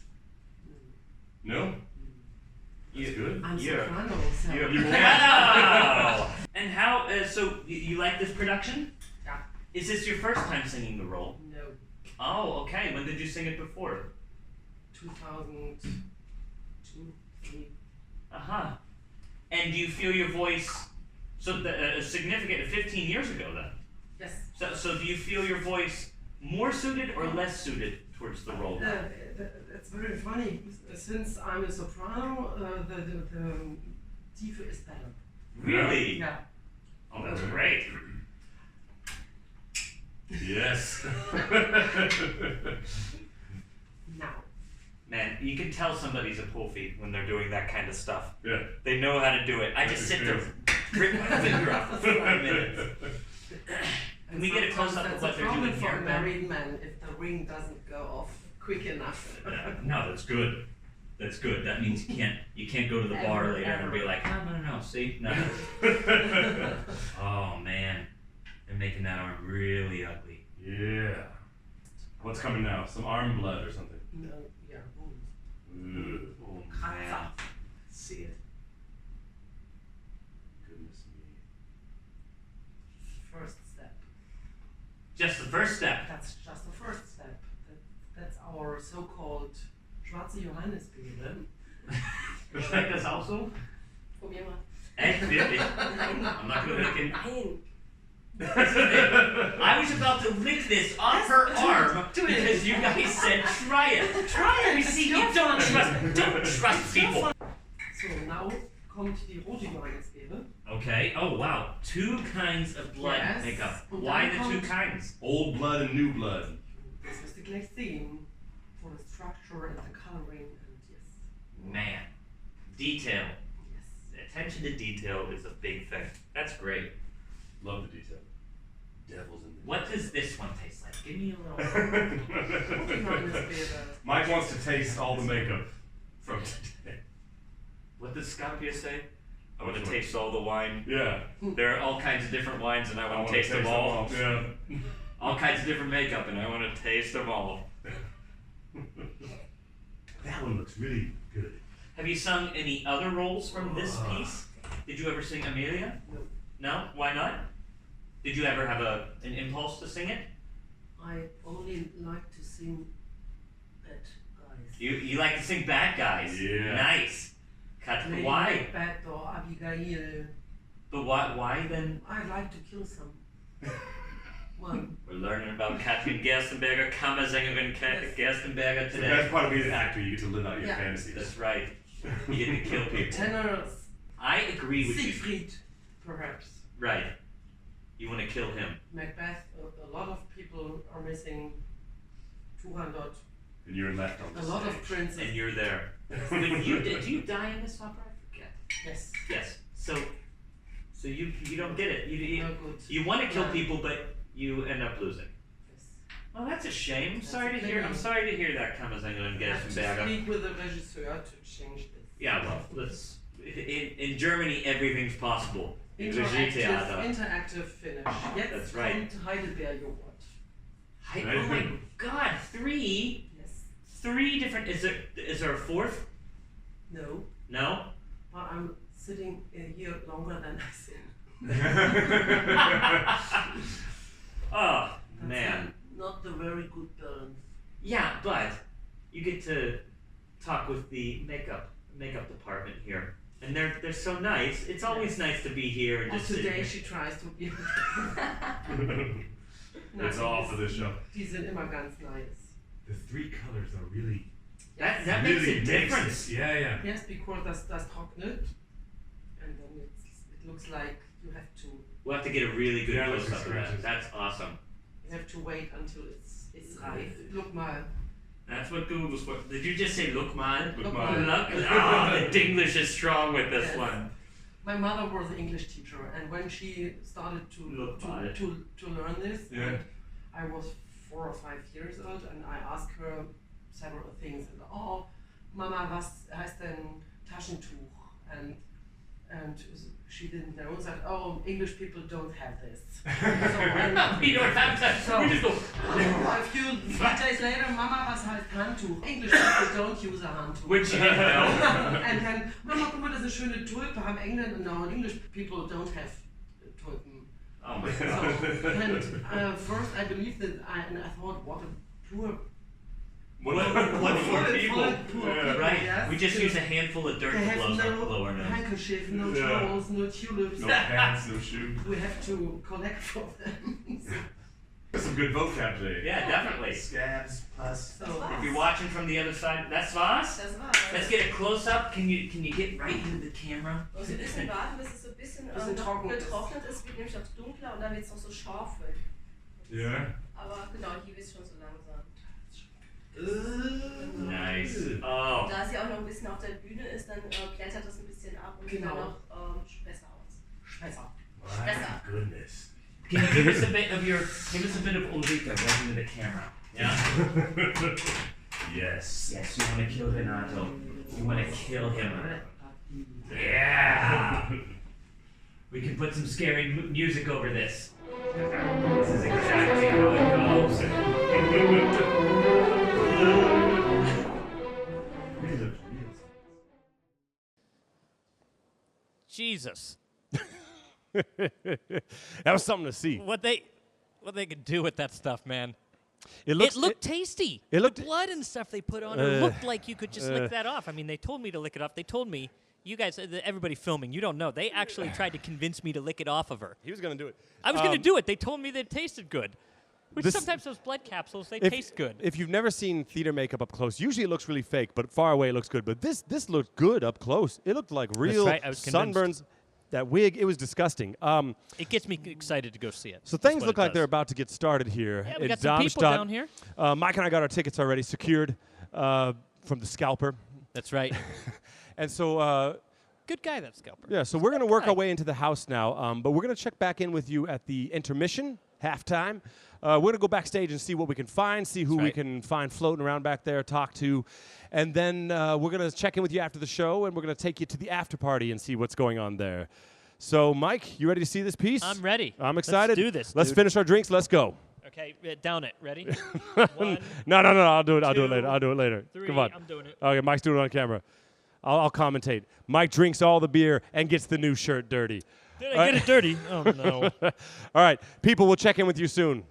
No? That's good. I'm You're- soprano, so. Wow! And how? So you like this production? Yeah. Is this your first time singing the role? No. Oh, okay. When did you sing it before? 2002, 3. Uh-huh. And do you feel your voice, so significant, 15 years ago then? Yes. So do you feel your voice more suited or less suited towards the role? It's very funny. Since I'm a soprano, the Tiefe is better. Really? Yeah. Oh, that's great. Yes. Now. Man, you can tell somebody's a poofy when they're doing that kind of stuff. Yeah. They know how to do it. I just sit there, rip my finger off for 5 minutes. Can we get a close up of what they're doing That's a here? problem for a married man if the ring doesn't go off quick enough. No, that's good. That's good. That means you can't go to the bar Ever, later and be ever. like, no, see, no. Oh man, they're making that arm really ugly. Yeah. What's coming now? Some arm blood or something? No, yeah. Oh man, see it. Goodness me. First step. Just the first step. That's just the first step. That's our so-called Schwarze Johannisbeere. Schmeckt das auch so? Probier mal. Echt, wirklich? Nein. I'm not gonna lick it. Nein. I was about to lick this off her arm do it. because you guys said try it. Try it. You see, you don't trust people. So, now kommt die rote Johannisbeere. Okay. Oh wow, 2 kinds of blood Yes. makeup. Und Why dann the 2 kommt- kinds? Old blood and new blood. Das wirst du gleich sehen. For the structure and the coloring and yes. Man, detail. Yes. Attention to detail is a big thing. That's great. Love the detail. Devil's in the What does this one taste like? Give me a little. Rote Johannisbeere. Mike wants to taste all the makeup from today. What does Scapia say? I want to Which one? taste all the wine. Yeah. There are all kinds of different wines, and I want to wanna taste them all. Yeah. All kinds of different makeup, and I want to taste them all. That one looks really good. Have you sung any other roles from this piece? Did you ever sing Amelia? No. No? Why not? Did you ever have an impulse to sing it? I only like to sing bad guys. You like to sing bad guys? Yeah. Nice. Lady Why? Macbeth or Abigail. But why then? I like to kill some. One. We're learning about Katrin Gerstenberger, Kammersängerin Yes. Gerstenberger The today. best part of being an actor, you get to live out your Yeah. fantasies. That's right. You get to kill people. Tenors. I agree with you. Siegfried, perhaps. Right. You want to kill him. Macbeth, a lot of people are missing 200. And you're left on the A lot of stage. princes. And you're there. But did you die in this opera? I forget. Yes. Yes. So you don't get it. You No good. you want to kill Yeah. people, but you end up losing. Yes. Oh, that's a shame. That's Sorry a to hear. I'm pity. sorry to hear that, Kammersängerin I have to Gerstenberger. speak with the regisseur to change this. Yeah, well, let's. In Germany, everything's possible. In the Theater. Interactive finish. Jetzt That's right. kommt Heidelbeer-Joghurt. Oh my God! 3 Yes. different. Is there a 4th? No. No. But I'm sitting in here longer than I sing. Oh That's man. not the very good balance. Yeah, but you get to talk with the makeup department here, and they're so nice. It's always nice to be here and And just sit today here. she tries to be. It's all for this show. Die sind immer ganz nice. The 3 colors are really. That really makes a difference. Yeah, yeah. Yes, because das trocknet. And then it looks like you have to We'll have to get a really good Yeah, close look up at of that. scratches. That's awesome. wait until it's reif. Look mal. That's what Google's for. Did you just say look mal? Look mal. mal. The English is strong with this Yes. one. My mother was an English teacher, and when she started to Look mal. to learn this, Yeah. I was 4 or 5 years old, and I asked her several things, and Mama, was heißt denn Taschentuch? And she didn't know. And said, oh, English people don't have this. We don't have that. So, We just go. a few days later, Mama, was heißt Handtuch? English people don't use a Handtuch. Which you didn't know. And then, Mama, guck mal, das ist eine schöne Tulpe. Haben Engländer? No, English people don't have Tulpen. Oh my So, god. and first I believed that, and I thought, what a poor What for people? poor people, Right. yes. We just use a handful of dirt They to have blow our no nose. handkerchief, no Yeah. towels, no tulips. No pants, no shoes. We have to collect for them. That's some good vocab today. Yeah, definitely. Scabs, pus. So, If you're watching from the other side, that's was. Das war's. Let's get a close up. Can you get right into the camera? Also ein bisschen warten, bis es so ein bisschen, Bisschen noch trocken ist. getrocknet ist, wird nämlich auch dunkler und dann wird es noch so scharf wird. Yeah. Aber genau, hier wird es schon so langsam. Nice. Oh. Da sie auch noch ein bisschen auf der Bühne ist, dann klettert das ein bisschen ab und sieht Genau. dann noch besser aus. besser. Besser. Goodness. Can you give us a bit of Ulrica right into the camera? Yeah? Yes. Yes, you want to kill Renato. You want to kill him. Yeah! We can put some scary music over this. This is exactly how it goes. Jesus. That was something to see. What they could do with that stuff, man. It looked tasty. it looked- the blood and stuff they put on it looked like you could just lick that off. I mean, they told me to lick it off. They told me, you guys, everybody filming, you don't know. They actually tried to convince me to lick it off of her. He was gonna do it. I was going to do it. They told me that it tasted good. Which This- sometimes those blood capsules, they If- taste good. If you've never seen theater makeup up close, usually it looks really fake, but far away it looks good. But this looked good up close. It looked like real right, I was convinced. sunburns. That wig, it was disgusting. It gets me excited to go see it. So That's things what look it like does. they're about to get started here Yeah, we in got some people Darmstadt. down here. Mike and I got our tickets already secured from the scalper. That's right. And so, Good guy, that scalper. yeah, so we're going to work guy. our way into the house now. But we're going to check back in with you at the intermission, halftime. We're going to go backstage and see what we can find, see who we right. can find floating around back there, talk to. And then we're going to check in with you after the show, and we're going to take you to the after party and see what's going on there. So, Mike, you ready to see this piece? I'm ready. I'm excited. Let's do this, Let's dude. finish our drinks. Let's go. Okay, down it. Ready? One, No, I'll do it. I'll do it two, later. I'll do it later. three. Come on. I'm doing it. Okay, Mike's doing it on camera. I'll commentate. Mike drinks all the beer and gets the new shirt dirty. Did I get it dirty? Oh, no. All right, people, we'll check in with you soon.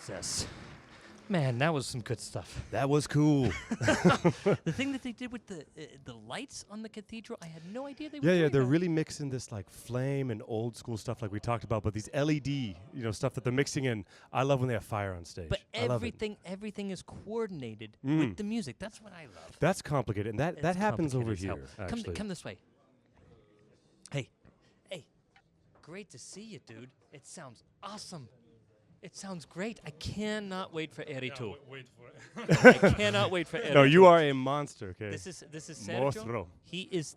Jesus. Man, that was some good stuff. That was cool. The thing that they did with the lights on the cathedral, I had no idea they were doing They're that. really mixing this like flame and old school stuff like we talked about, but these LED, stuff that they're mixing in. I love when they have fire on stage. But I love it. everything is coordinated with the music. That's what I love. That's complicated, and that It's happens over complicated as here. hell. Actually, Come this way. Hey. great to see you, dude. It sounds awesome. It sounds great. I cannot wait for Eri too. Wait for it. I cannot wait for Eri. No, you are a monster, okay? This is Sergio. Monstro. He's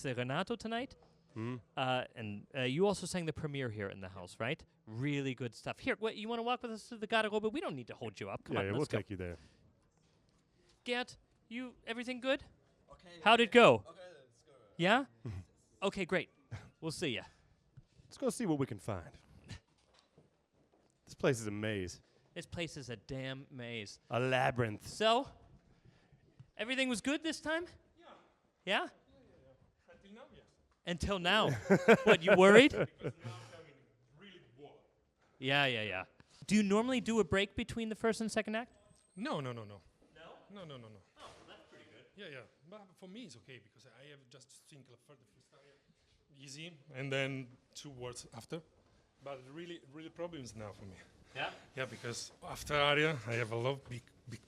the Renato tonight. And you also sang the premiere here in the house, right? Really good stuff. Here, what, you want to walk with us to the garderobe? We don't need to hold you up. Come on, Yeah, we'll let's go. take you there. Gert, everything good? Okay. How'd it go? Okay, let's go. Yeah? Okay, great. We'll see ya. Let's go see what we can find. This place is a maze. This place is a damn maze. A labyrinth. So, everything was good this time? Yeah. Yeah? Until now, What, you worried? Yeah. Do you normally do a break between the first and second act? No. No? No. No. Oh, that's pretty good. Yeah. But for me, it's okay because I have just single for the first aria, easy, and then 2 words after. But really problems now for me. Yeah. Yeah, because after aria, I have a lot big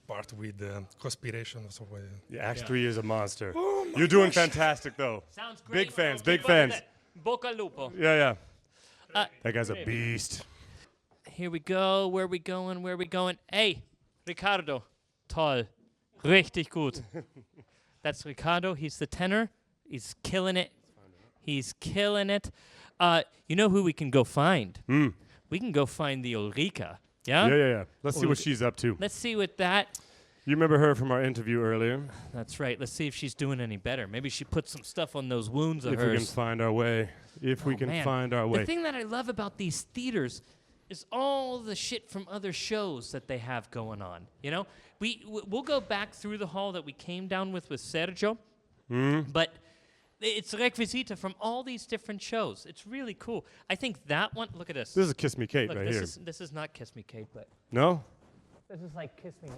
part with conspiration or something. Yeah, Act 3 is a monster. You're doing fantastic, though. Sounds great. Big fans, Well, big keep up with fans. it. Boca Lupo. Yeah. Uh, That guy's a beast. Here we go. Where we going? Hey, Ricardo. Toll. Richtig gut. That's Ricardo. He's the tenor. He's killing it. You know who we can go find? We can go find the Ulrica. Yeah? Yeah. Let's see what she's up to. Let's see what that... You remember her from our interview earlier? That's right. Let's see if she's doing any better. Maybe she put some stuff on those wounds of If hers. we can find our way. The thing that I love about these theaters is all the shit from other shows that they have going on. You know, we'll go back through the hall that we came down with Sergio, but it's requisita from all these different shows. It's really cool. I think that one. Look at this. This is Kiss Me Kate Look, right this here. This is not Kiss Me Kate, but No? this is like Kiss Me.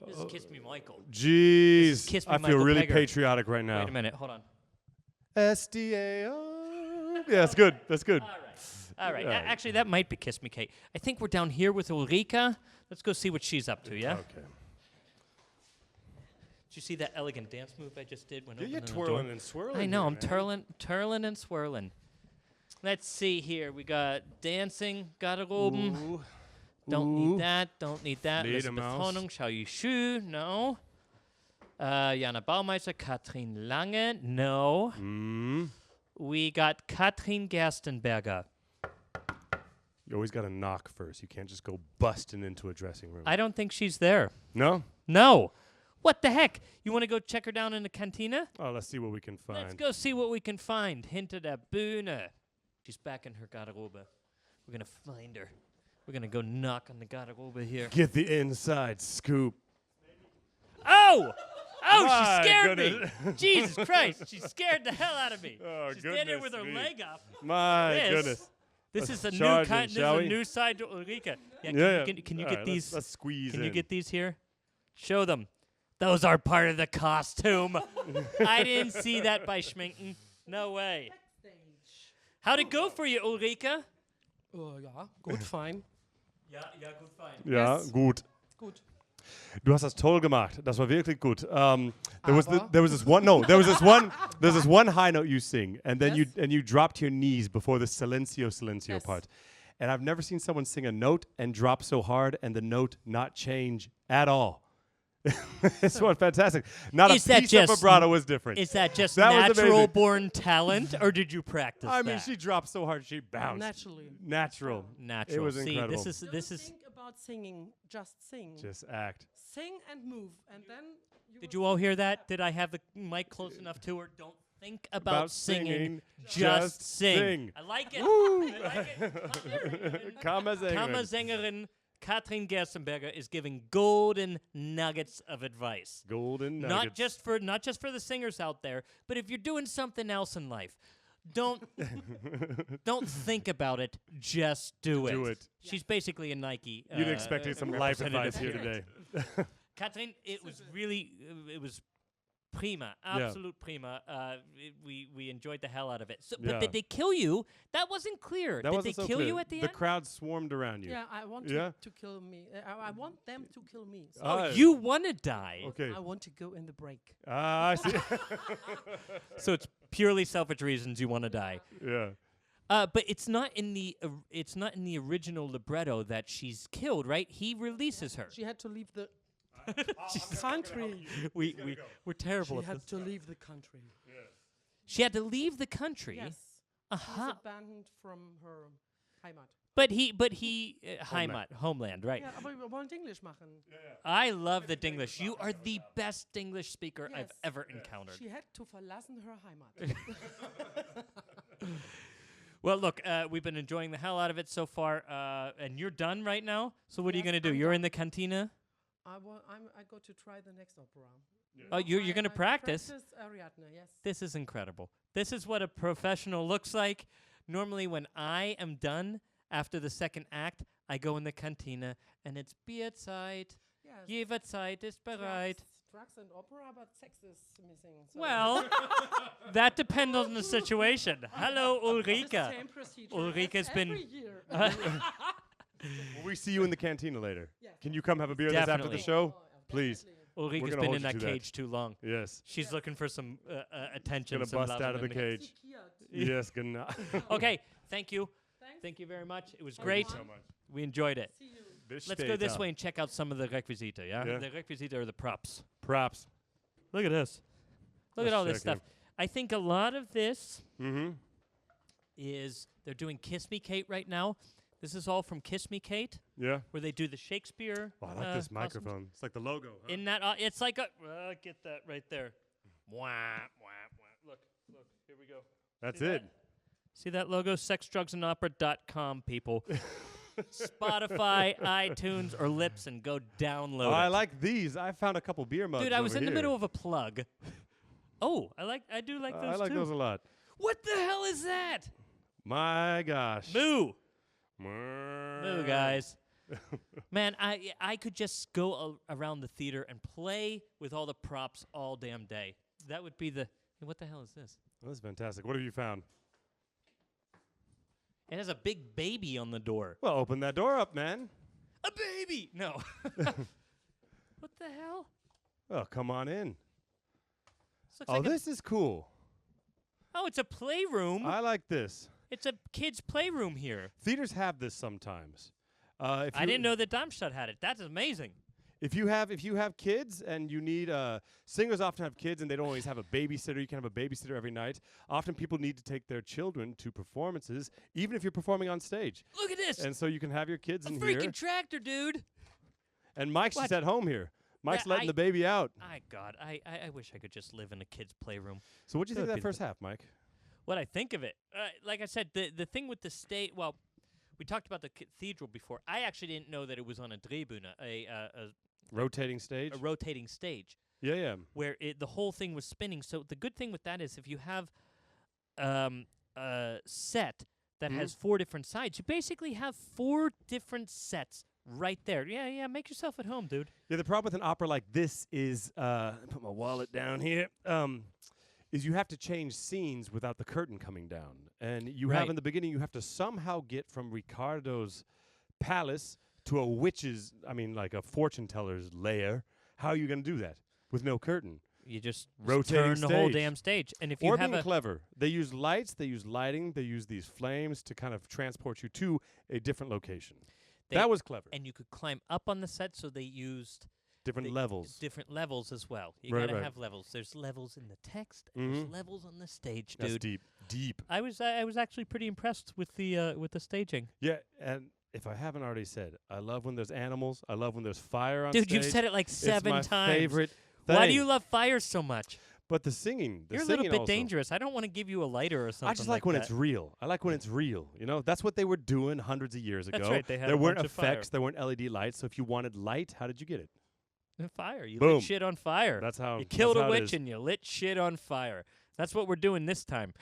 This is Kiss Me Michael. Jeez. Kiss Me I feel Michael really Pegger. patriotic right now. Wait a minute. Hold on. SDAO. Yeah, that's good. All right. Yeah. Actually, that might be Kiss Me Kate. I think we're down here with Ulrica. Let's go see what she's up to, yeah? Okay. Did you see that elegant dance move I just did? When You're opening the twirling door? and swirling. I know. here, I'm man. twirling and swirling. Let's see here. We got dancing, Garderoben. Ooh. Don't need that. Ledermaus. Elizabeth Schau Yishu. No. Jana Baumeister. Katrin Lange. No. We got Katrin Gerstenberger. You always got to knock first. You can't just go busting into a dressing room. I don't think she's there. No? No. What the heck? You want to go check her down in the cantina? Oh, let's see what we can find. Let's go see what we can find. Hinter der Bühne. She's back in her Garderobe. We're going to find her. We're going to go knock on the Garderobe here. Get the inside scoop. Oh! Oh, My she scared goodness. me. Jesus Christ. She scared the hell out of me. Oh, She's standing there with goodness her me. leg up. My This- goodness. This is a Let's new charge kind. in, This is shall a we? new side to Ulrica. Yeah, Yeah. Can you All get right, these? Let's squeeze Can in. you get these here? Show them. Those are part of the costume. I didn't see that by Schminken. No way. How'd it go for you, Ulrica? Ja, gut, fein. Ja, good fine. Ja, Yes. gut. Gut. Du hast das toll gemacht. Das war wirklich gut. There was this one high note you sing, and then Yes. you dropped your knees before the silencio Yes. part. And I've never seen someone sing a note and drop so hard and the note not change at all. It's what fantastic. Not Is a that piece of just vibrato was different. Is that just That was natural amazing. born talent, or did you practice I mean, that? she dropped so hard she bounced. Naturally. Natural. Natural. It was See, incredible. this Don't is. think about singing. Just sing. Just act. Sing and move, and then. Did you all hear that? Did I have the mic close enough to her? Don't think about singing. Just just sing. sing. I like it. Woo. I like it. Kammersängerin. Kammersängerin Katrin Gerstenberger is giving golden nuggets of advice. Golden Not nuggets. just for the singers out there, but if you're doing something else in life, don't think about it. Just do it. Do it. She's basically a Nike. You'd expect some life advice here today. Katrin, it was really, it was prima, absolute prima. We enjoyed the hell out of it. So, Yeah. But did they kill you? That wasn't clear. That did wasn't they so kill clear. you at the The end? crowd swarmed around you. Yeah, I want Yeah? to kill me. I want them to kill me. So Ah, You want to die. Okay. I want to go in the break. Ah, I see. So it's purely selfish reasons you want to die. Yeah. But it's not in the original libretto that she's killed, right? He releases her. She had to leave the country. We're terrible She at had this. to leave the country. She had to leave the country. Yes. Uh-huh. She's abandoned from her Heimat. But he Heimat, homeland, right? Ja, aber wir wollen Englisch machen. I love the Dinglish. You are the best English speaker I've Yes. ever encountered. She had to verlassen her Heimat. Well, look, we've been enjoying the hell out of it so far, and you're done right now. So what are you Yes, gonna do? I'm You're done. in the cantina. I go to try the next opera. Oh, you're gonna practice. Practice Ariadne, yes. This is incredible. This is what a professional looks like. Normally, when I am done after the second act, I go in the cantina, and it's Bierzeit. Yes. Jeder Zeit ist bereit. Drugs and opera, but sex is missing. So Well, that depends on the situation. Hello, the Ulrica. same procedure Ulrica's as been- every year. Will we see you in the cantina later? Yeah. Can you come have a beer with us after Definitely. the show? Oh, yeah, Please. definitely. Ulrica's gonna been hold in you that to that. cage too long. Yes. She's looking for some attention. Gonna some bust love out of the and cage. Sekiert. Yes, genau. Okay, thank you. Thanks. Thank you very much. It was Thank great. you so much. We enjoyed it. See you. Bis Let's go this später. way and check out some of the requisita, yeah? Yeah. The requisita are the props. Props. Look at this. Look Let's at all this check stuff. I think a lot of this Mm-hmm. is they're doing Kiss Me Kate right now. This is all from Kiss Me Kate, Yeah. where they do the Shakespeare. Oh, I like this costumes. microphone. It's like the logo. Huh? In that, it's like a. Get that right there. Wah, wah, wah. Look, here we go. That's See it. that? See that logo? Sexdrugsandopera.com, people. Spotify, iTunes, or Lips, and go download Oh, I it. like these. I found a couple beer mugs. Dude, I was over in the here. middle of a plug. Oh, I do like those I like too. those a lot. What the hell is that? My gosh. Moo. Moo, Moo, guys. Man, I could just go around the theater and play with all the props all damn day. That would be the. What the hell is this? Oh, that's fantastic. What have you found? It has a big baby on the door. Well, open that door up, man. A baby? No. What the hell? Oh, come on in. This looks Oh, like this is cool. oh, it's a playroom. I like this. It's a kid's playroom here. Theaters have this sometimes. I didn't know that Darmstadt had it. That's amazing. If you have kids and you need singers often have kids and they don't always have a babysitter. You can have a babysitter every night. Often people need to take their children to performances, even if you're performing on stage. Look at this. And so you can have your kids A in freaking here. tractor, dude. And Mike's What? just at home here. Mike's Yeah, letting the baby out. God, I wish I could just live in a kid's playroom. So what do you think That of would that be first half, Mike? What I think of it, like I said, the thing with the state. Well, we talked about the cathedral before. I actually didn't know that it was on a Drehbühne, Rotating stage? a rotating stage, Yeah. where the whole thing was spinning. So the good thing with that is if you have a set that has 4 different sides, you basically have 4 different sets right there. Yeah, make yourself at home, dude. Yeah, the problem with an opera like this is, put my wallet down here, is you have to change scenes without the curtain coming down. And you have Right. in the beginning, you have to somehow get from Ricardo's palace to a witch's, like a fortune teller's lair. How are you going to do that with no curtain? You just Rotating turn the whole stage. damn stage. And if you Or have being a clever. They use lights, they use lighting, they use these flames to kind of transport you to a different location. They- That was clever. and you could climb up on the set, so they used Different levels. different levels as well. You Right, gotta right. have levels. There's levels in the text, and there's levels on the stage, That's dude. deep. Deep. I was actually pretty impressed with the staging. Yeah, and if I haven't already said, I love when there's animals. I love when there's fire on Dude, stage. you've said it like It's 7 my times. favorite thing. Why do you love fire so much? But the singing, You're a singing little bit also. dangerous. I don't want to give you a lighter or something. I just like when that. it's real. I like when it's real. You know, that's what they were doing hundreds of years ago. That's right, they had there a weren't bunch of fire. effects. There weren't LED lights. So if you wanted light, how did you get it? Fire. You Boom. lit shit on fire. That's how. You killed that's a how it witch is. and you lit shit on fire. That's what we're doing this time.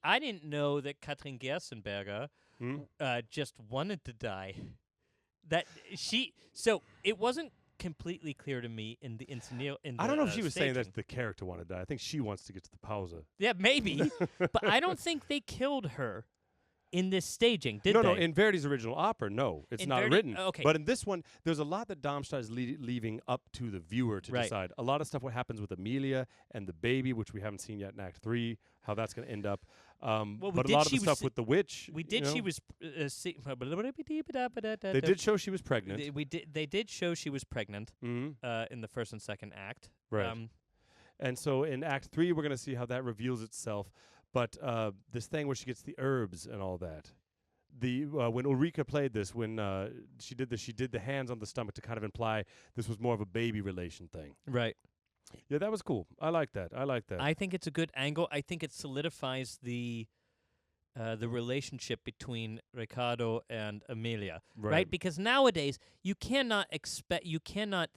I didn't know that Katrin Gerstenberger just wanted to die. So it wasn't completely clear to me in the I don't know if she was saying staging. that the character wanted to die. I think she wants to get to the pausa. Yeah, maybe. But I don't think they killed her in this staging, did no, they? No, in Verdi's original opera, no. It's In not Verdi- written. okay. But in this one, there's a lot that Darmstadt is leaving up to the viewer to Right. decide. A lot of stuff what happens with Amelia and the baby, which we haven't seen yet in Act 3, how that's going to end up. Well, but a lot of the stuff with the witch. We did. She was. They did show she was pregnant. They did show she was pregnant Mhm. in the first and second act. Right. And so in Act 3, we're going to see how that reveals itself. But this thing where she gets the herbs and all that. When Ulrica played this, when she did this, she did the hands on the stomach to kind of imply this was more of a baby relation thing. Right. Yeah, that was cool. I like that. I think it's a good angle. I think it solidifies the relationship between Ricardo and Amelia, right? Because nowadays you cannot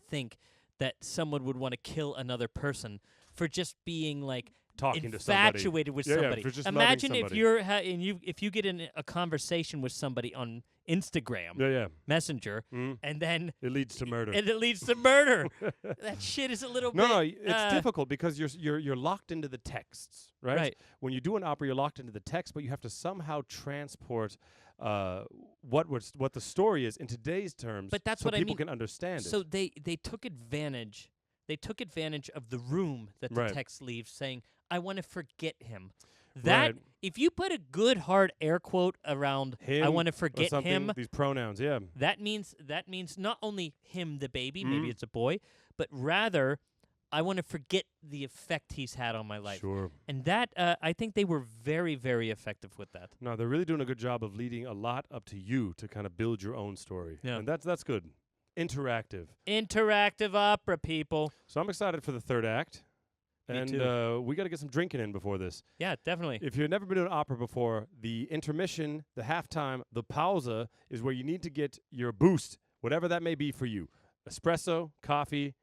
think that someone would want to kill another person for just being like talking to somebody, infatuated with somebody. for just Imagine loving if somebody. if you get in a conversation with somebody on Instagram, Messenger, and then it leads to murder. And it leads to murder. That shit is a little bit. No, it's difficult because you're locked into the texts, right? Right. When you do an opera, you're locked into the text, but you have to somehow transport what the story is in today's terms, but that's so what people I mean. can understand so it. they took advantage. They took advantage of the room that the text leaves, saying, "I want to forget him." That if you put a good hard air quote around him, "I want to forget him," these pronouns, that means not only him, the baby, maybe it's a boy, but rather I want to forget the effect he's had on my life. Sure. And that I think they were very, very effective with that. No, they're really doing a good job of leading a lot up to you to kind of build your own story. Yeah. And that's good. Interactive opera, people. So I'm excited for the third act. Me and too. We got to get some drinking in before this. Yeah, definitely. If you've never been to an opera before, the intermission, the halftime, the pausa is where you need to get your boost, whatever that may be for you. Espresso, coffee,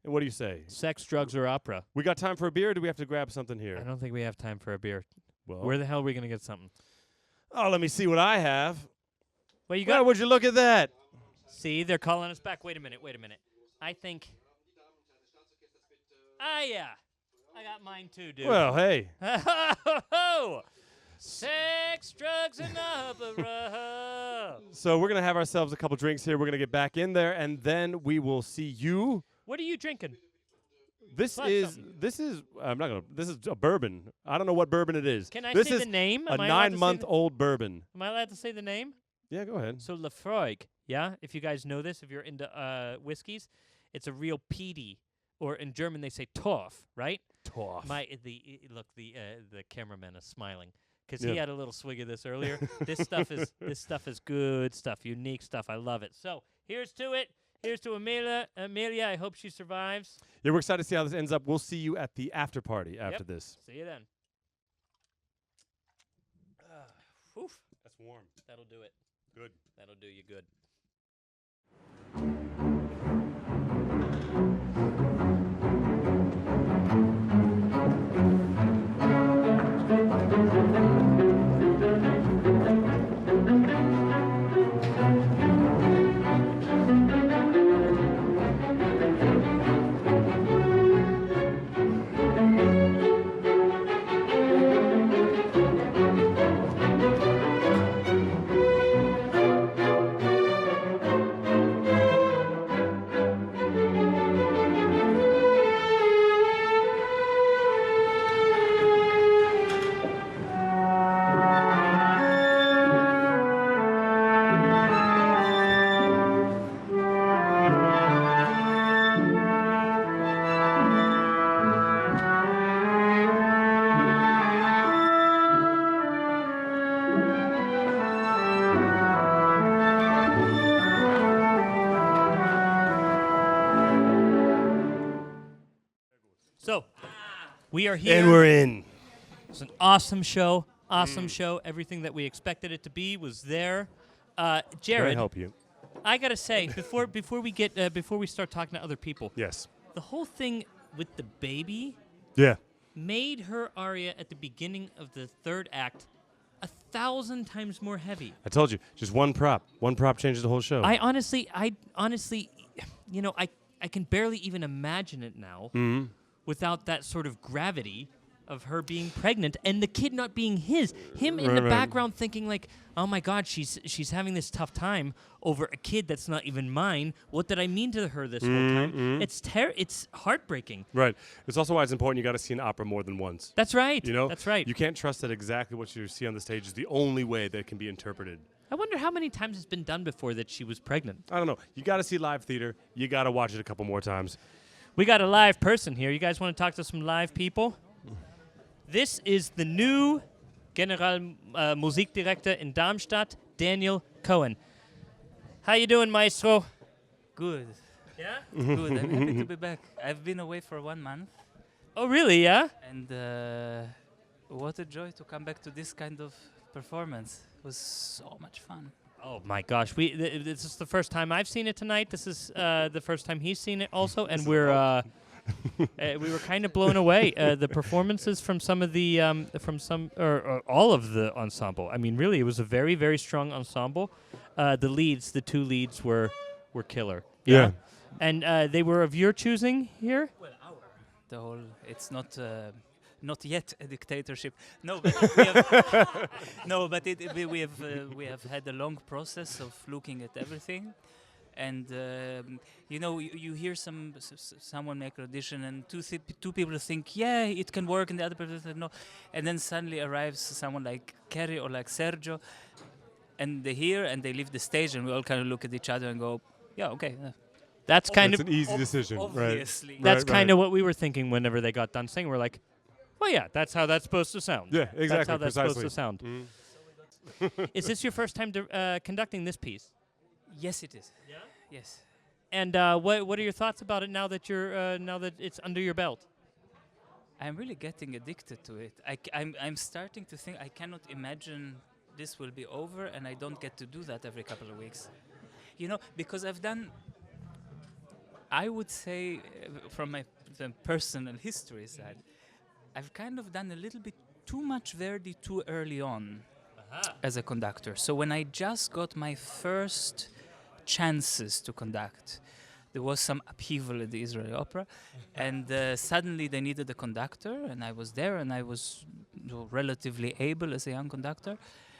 and what do you say? Sex, drugs, or opera. We got time for a beer, or do we have to grab something here? I don't think we have time for a beer. Well, where the hell are we going to get something? Oh, let me see what I have. Well, you got. Well, would you look at that? See, they're calling us back. Wait a minute. I think. Yeah. I got mine too, dude. Well, hey. Sex, drugs, and opera. So we're going to have ourselves a couple drinks here. We're going to get back in there, and then we will see you. What are you drinking? This is a bourbon. I don't know what bourbon it is. Can I this say is the name? a 9-month-old bourbon. Am I allowed to say the name? Yeah, go ahead. So Lafroig, yeah? If you guys know this, if you're into whiskeys, it's a real peaty. Or in German they say Torf, right? Torf. The cameraman is smiling because he had a little swig of this earlier. This stuff is good stuff, unique stuff. I love it. So here's to it. Here's to Amelia. Amelia, I hope she survives. Yeah, we're excited to see how this ends up. We'll see you at the after party after this. See you then. Oof. That's warm. That'll do it. Good. That'll do you good. So, we are here. And we're in. It's an awesome show. Awesome show. Everything that we expected it to be was there. Jared, Can I help you? I gotta say before we start talking to other people. Yes. The whole thing with the baby. Yeah. Made her aria at the beginning of the third act 1,000 times more heavy. I told you, just one prop. One prop changes the whole show. I honestly, you know, I can barely even imagine it now without that sort of gravity of her being pregnant and the kid not being his. Him in the background thinking like, oh my God, she's having this tough time over a kid that's not even mine. What did I mean to her this whole time? It's heartbreaking. Right. It's also why it's important you got to see an opera more than once. That's right. You know? That's right. You can't trust that exactly what you see on the stage is the only way that it can be interpreted. I wonder how many times it's been done before that she was pregnant. I don't know. You got to see live theater. You got to watch it a couple more times. We got a live person here. You guys want to talk to some live people? This is the new General Musikdirektor in Darmstadt, Daniel Cohen. How you doing, Maestro? Good. Yeah? Good. I'm happy to be back. I've been away for 1 month. Oh, really, yeah? And what a joy to come back to this kind of performance. It was so much fun. Oh, my gosh. This is the first time I've seen it tonight. This is the first time he's seen it also. And we're... we were kind of blown away. The performances from some of the, or all of the ensemble. I mean, really, it was a very, very strong ensemble. The two leads were killer. Yeah. And they were of your choosing here? Well, the whole, it's not yet a dictatorship. No, but we have, no, but we have had a long process of looking at everything. And you hear someone make an audition, and two people think, yeah, it can work, and the other person says no, and then suddenly arrives someone like Kerry or like Sergio, and they hear and they leave the stage, and we all kind of look at each other and go, yeah, okay. That's kind It's of an easy decision, obviously. right? That's kind of what we were thinking whenever they got done singing. We're like, well, yeah, that's how that's supposed to sound. Yeah, exactly. That's how that's precisely. supposed to sound. Is this your first time conducting this piece? Yes, it is. Yeah. Yes. And what are your thoughts about it now that you're now that it's under your belt? I'm really getting addicted to it. I'm starting to think I cannot imagine this will be over, and I don't get to do that every couple of weeks. Because I've done, I would say, from my personal history side, I've kind of done a little bit too much Verdi too early on as a conductor. So when I just got my first chances to conduct, there was some upheaval at the Israeli Opera, and suddenly they needed a conductor, and I was there, and I was relatively able as a young conductor,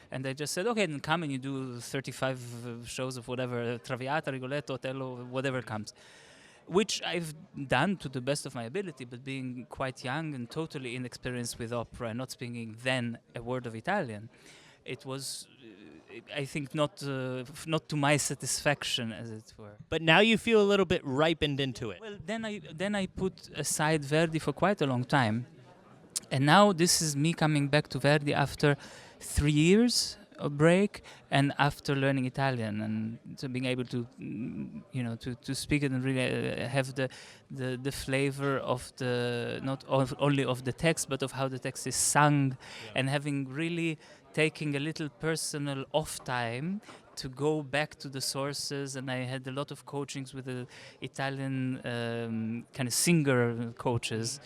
and I just said, okay, then come and you do 35 shows of whatever, Traviata, Rigoletto, Otello, whatever comes, which I've done to the best of my ability, but being quite young and totally inexperienced with opera, and not speaking then a word of Italian, it was, I think, not to my satisfaction, as it were. But now you feel a little bit ripened into it. Well, then I put aside Verdi for quite a long time, and now this is me coming back to Verdi after 3 years of break, and after learning Italian, and so being able to, to speak it and really have the flavor of not only of the text, but of how the text is sung, and having really taking a little personal off time to go back to the sources. And I had a lot of coachings with the Italian kind of singer coaches,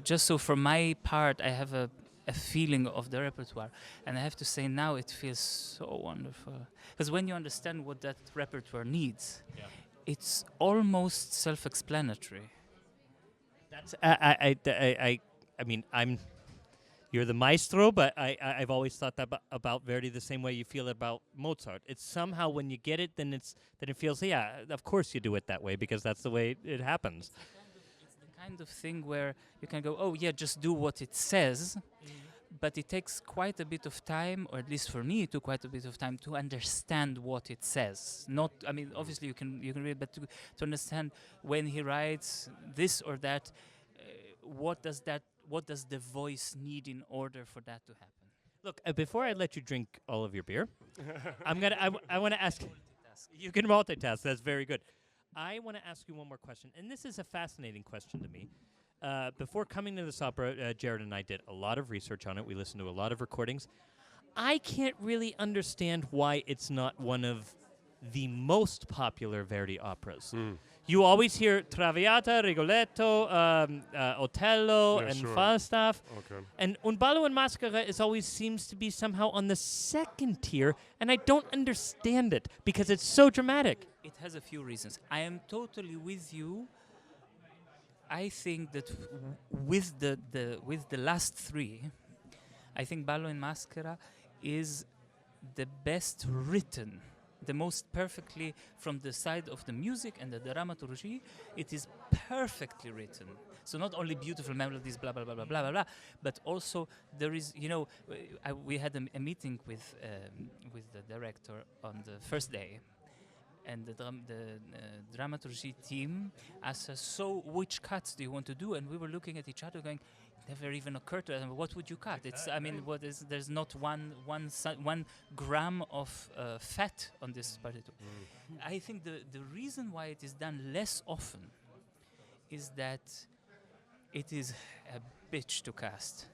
just so for my part I have a feeling of the repertoire. And I have to say now it feels so wonderful, because when you understand what that repertoire needs, it's almost self-explanatory. That's I mean, you're the maestro, but I've always thought that about Verdi the same way you feel about Mozart. It's somehow when you get it, then it feels, yeah, of course you do it that way, because that's the way it happens. It's the kind of thing where you can go, oh yeah, just do what it says, but it takes quite a bit of time, or at least for me, it took quite a bit of time to understand what it says. Not, I mean, obviously you can read, but to understand when he writes this or that, what does the voice need in order for that to happen? Look, before I let you drink all of your beer, I want to ask. You can multitask. That's very good. I want to ask you one more question, and this is a fascinating question to me. Before coming to this opera, Jared and I did a lot of research on it. We listened to a lot of recordings. I can't really understand why it's not one of the most popular Verdi operas. You always hear Traviata, Rigoletto, Otello, and Falstaff. Okay. And Un ballo and maschera always seems to be somehow on the second tier, and I don't understand it, because it's so dramatic. It has a few reasons. I am totally with you I think that with the last three, I think Ballo and Maschera is the best written, the most perfectly from the side of the music and the dramaturgy. It is perfectly written. So not only beautiful melodies, blah blah blah blah blah blah, blah, but also there is, we had a meeting with the director on the first day, and the dramaturgy team asked us, so which cuts do you want to do? And we were looking at each other going, never even occurred to us, what would you cut? There's not one gram of fat on this partiture. I think the reason why it is done less often is that it is a bitch to cast.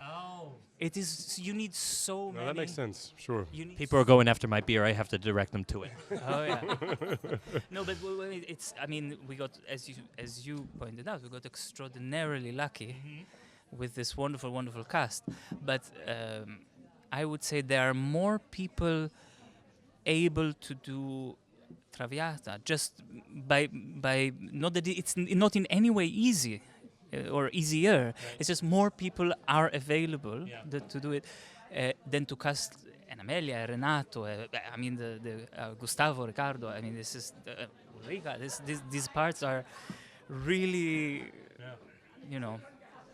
Oh. It is, you need so many. That makes sense, sure. People are going after my beer, I have to direct them to it. Oh yeah. No, but it's, we got, as you pointed out, we got extraordinarily lucky with this wonderful, wonderful cast. But I would say there are more people able to do Traviata just by not that it's not in any way easy or easier. Right. It's just more people are available to do it than to cast an Amelia, Renato. The Gustavo, Ricardo. This is Ulrica. These parts are really,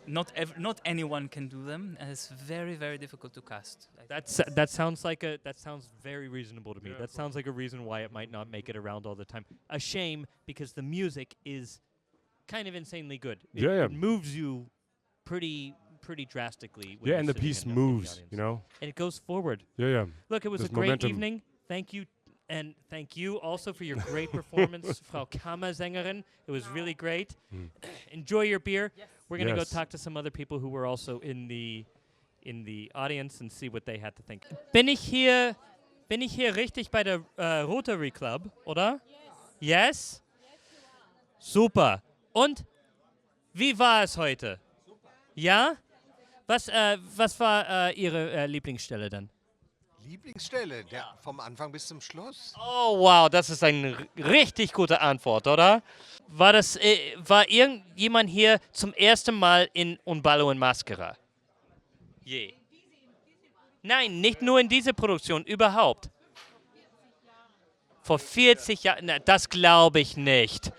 not anyone can do them, and it's very, very difficult to cast. That sounds very reasonable to me. That sounds like a reason why it might not make it around all the time. A shame, because the music is kind of insanely good. It moves you pretty drastically. When and the piece moves, and it goes forward. Look, it was a great evening. Thank you. And thank you also for your great performance, Frau Kammersängerin. It was really great. Enjoy your beer. Yes. We're going to go talk to some other people who were also in the audience and see what they had to think. Bin ich hier richtig bei der Rotary Club, oder? Yes? Super. Und wie war es heute? Super. Ja? Was war Ihre Lieblingsstelle dann? Lieblingsstelle, vom Anfang bis zum Schluss. Oh wow, das ist eine richtig gute Antwort, oder? War irgendjemand hier zum ersten Mal in Un Ballo und Maschera? Je. Nein, nicht nur in dieser Produktion, überhaupt. Vor 40 Jahren, das glaube ich nicht.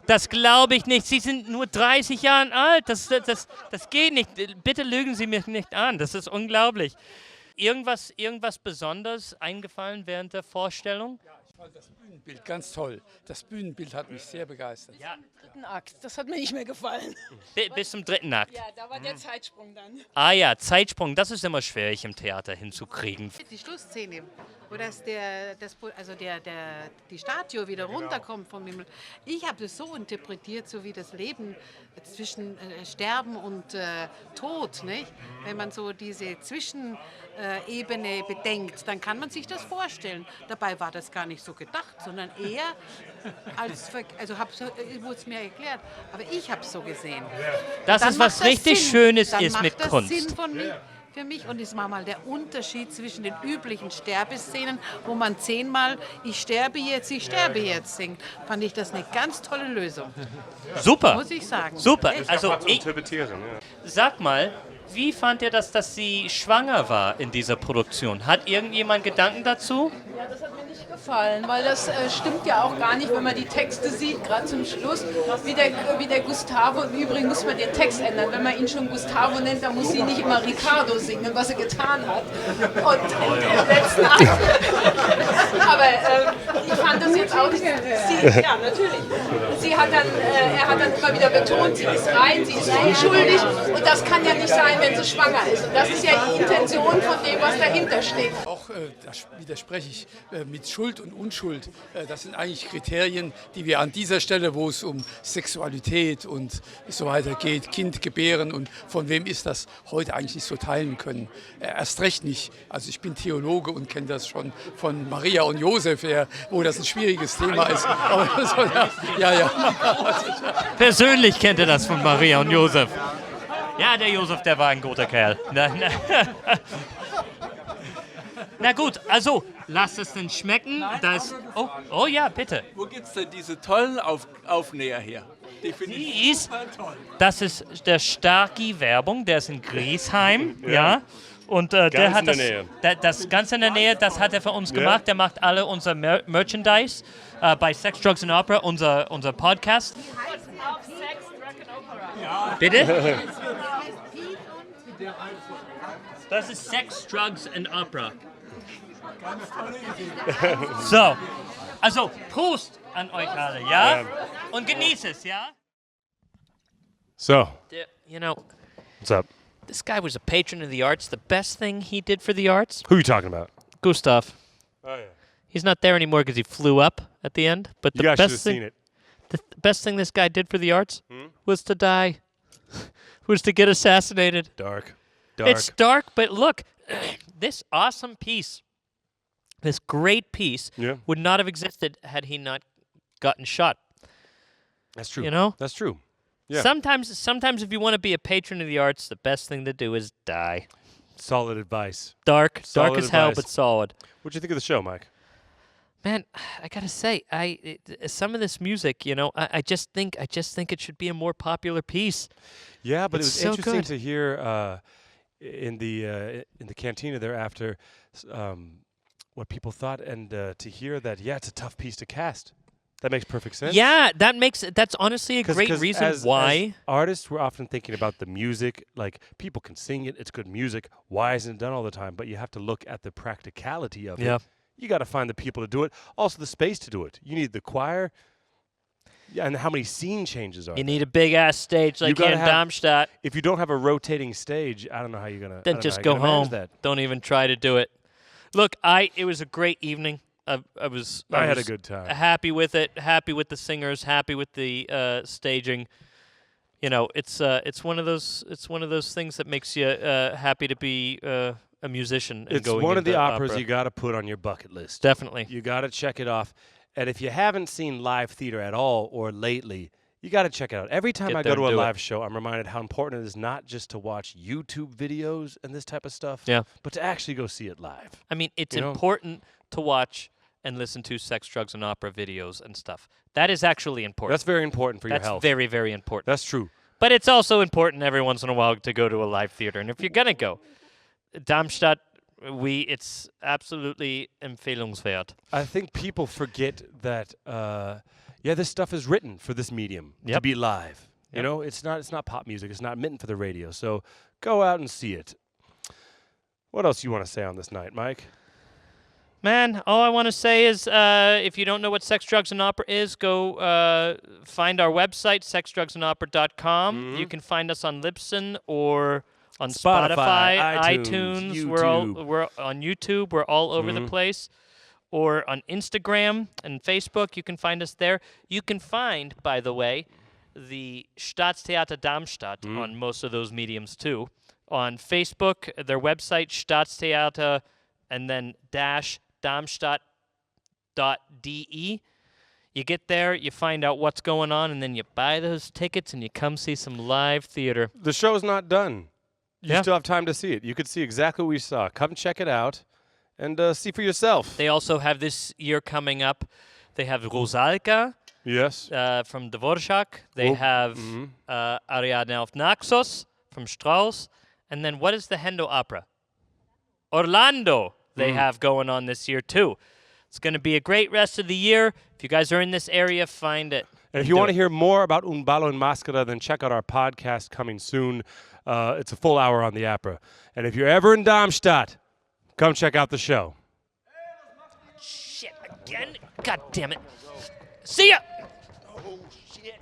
Das glaube ich nicht. Sie sind nur 30 Jahre alt. Das geht nicht. Bitte lügen Sie mich nicht an. Das ist unglaublich. Irgendwas Besonderes eingefallen während der Vorstellung? Ja, ich fand das Bühnenbild ganz toll. Das Bühnenbild hat mich sehr begeistert. Ja. Dritten Akt, das hat mir nicht mehr gefallen. Bis zum dritten Akt? Ja, da war der Zeitsprung dann. Ah ja, Zeitsprung, das ist immer schwierig im Theater hinzukriegen. Die Schlussszene, wo die Statue wieder runterkommt vom Himmel. Ich habe das so interpretiert, so wie das Leben zwischen Sterben und Tod, nicht? Wenn man so diese Zwischenebene bedenkt, dann kann man sich das vorstellen. Dabei war das gar nicht so gedacht, sondern eher wurde es mir erklärt, aber ich habe es so gesehen. Das ist was richtig Schönes ist mit Kunst. Sinn für mich, und es war mal der Unterschied zwischen den üblichen Sterbeszenen, wo man 10-mal ich sterbe jetzt singt. Fand ich das eine ganz tolle Lösung. Super. Muss ich sagen. Super. Also sag mal, wie fand ihr das, dass sie schwanger war in dieser Produktion? Hat irgendjemand Gedanken dazu? Ja, das hat mir nicht gefallen, weil das stimmt ja auch gar nicht, wenn man die Texte sieht, gerade zum Schluss, wie der Gustavo. Im Übrigen muss man den Text ändern. Wenn man ihn schon Gustavo nennt, dann muss sie nicht immer Ricardo singen, was er getan hat. Und im letzten Akt. Aber ich fand das jetzt auch nicht. Ja, natürlich. Er hat dann immer wieder betont, sie ist rein, sie ist unschuldig. Und das kann ja nicht sein, wenn sie schwanger ist. Und das ist ja die Intention von dem, was dahinter steht. Auch das widerspreche ich mit Schuld und Unschuld. Das sind eigentlich Kriterien, die wir an dieser Stelle, wo es um Sexualität und so weiter geht, Kind gebären und von wem ist das, heute eigentlich nicht so teilen können. Erst recht nicht. Also ich bin Theologe und kenne das schon von Maria und Josef her, wo das ein schwieriges Thema ist. Ja. Persönlich kennt er das von Maria und Josef. Ja, der Josef, der war ein guter Kerl. Na gut, also, lasst es denn schmecken. Oh ja, bitte. Wo gibt's denn diese tollen Aufnäher her? Das ist der starke Werbung, der ist in Griesheim, ja. Und der hat das ganz in der Nähe, das hat er für uns gemacht. Der macht alle unser Merchandise bei Sex, Drugs and Opera, unser Podcast. Die heißen auch Sex, Drug and Opera. Ja. Bitte? Das ist Sex, Drugs and Opera. So, also Prost an euch alle, ja? Und genießt es, ja? So, You know, what's up? this guy was a patron of the arts. The best thing he did for the arts? Who are you talking about? Gustav. Oh, yeah. He's not there anymore because he flew up at the end. But the You guys should have best thing, seen it. the best thing this guy did for the arts was to die, was to get assassinated. Dark. It's dark, but look, this awesome piece, this great piece, would not have existed had he not gotten shot. That's true. You know? That's true. Yeah. Sometimes if you want to be a patron of the arts, the best thing to do is die. Solid advice. Dark Solid as hell, advice. but solid. What'd you think of the show, Mike? Man, I gotta say, some of this music, you know, I just think it should be a more popular piece. Yeah, but It's it was so interesting good. to hear in the cantina thereafter what people thought, and to hear that it's a tough piece to cast. That makes perfect sense. Yeah, that's honestly a great reason as why. Artists, we're often thinking about the music. Like, people can sing it, it's good music. Why isn't it done all the time? But you have to look at the practicality of Yeah. it. You got to find the people to do it. Also, the space to do it. You need the choir. Yeah, and how many scene changes are You there? need a big ass stage like here in Darmstadt. If you don't have a rotating stage, I don't know how you're gonna. Then just go home. Don't even try to do it. Look, it was a great evening. I had a good time. Happy with it. Happy with the singers. Happy with the staging. You know, it's one of those things that makes you happy to be a musician. And It's going one of the into operas opera. you got to put on your bucket list. Definitely. You got to check it off. And if you haven't seen live theater at all or lately, you got to check it out. Every time Get I there go to and a do it. live show, I'm reminded how important it is not just to watch YouTube videos and this type of stuff, Yeah. but to actually go see it live. I mean, it's You know? important to watch and listen to Sex, Drugs, and Opera videos and stuff. That is actually important. That's very important for your health. That's very, very important. That's true. But it's also important every once in a while to go to a live theater. And if you're going to go, Darmstadt, it's absolutely empfehlungswert. I think people forget that, this stuff is written for this medium to Yep. be live. You Yep. know, it's not pop music. It's not meant for the radio. So go out and see it. What else you want to say on this night, Mike? Man, all I want to say is if you don't know what Sex, Drugs, and Opera is, go find our website, sexdrugsandopera.com. You can find us on Libsyn or on Spotify, iTunes. We're on YouTube. We're all over the place. Or on Instagram and Facebook. You can find us there. You can find, by the way, the Staatstheater Darmstadt on most of those mediums too. On Facebook, their website, Staatstheater, and then Darmstadt.de. You get there, you find out what's going on, and then you buy those tickets and you come see some live theater. The show's not done. You Yeah. still have time to see it. You could see exactly what we saw. Come check it out and see for yourself. They also have this year coming up, they have Rosalka Yes. from Dvorak. They have Ariadne auf Naxos from Strauss. And then what is the Hendo opera? Orlando they have going on this year too. It's going to be a great rest of the year. If you guys are in this area, find it. And if you want to hear more about Un Ballo and Maschera, then check out our podcast coming soon. It's a full hour on the opera. And if you're ever in Darmstadt, come check out the show. Shit, again? God damn it. See ya! Oh, shit.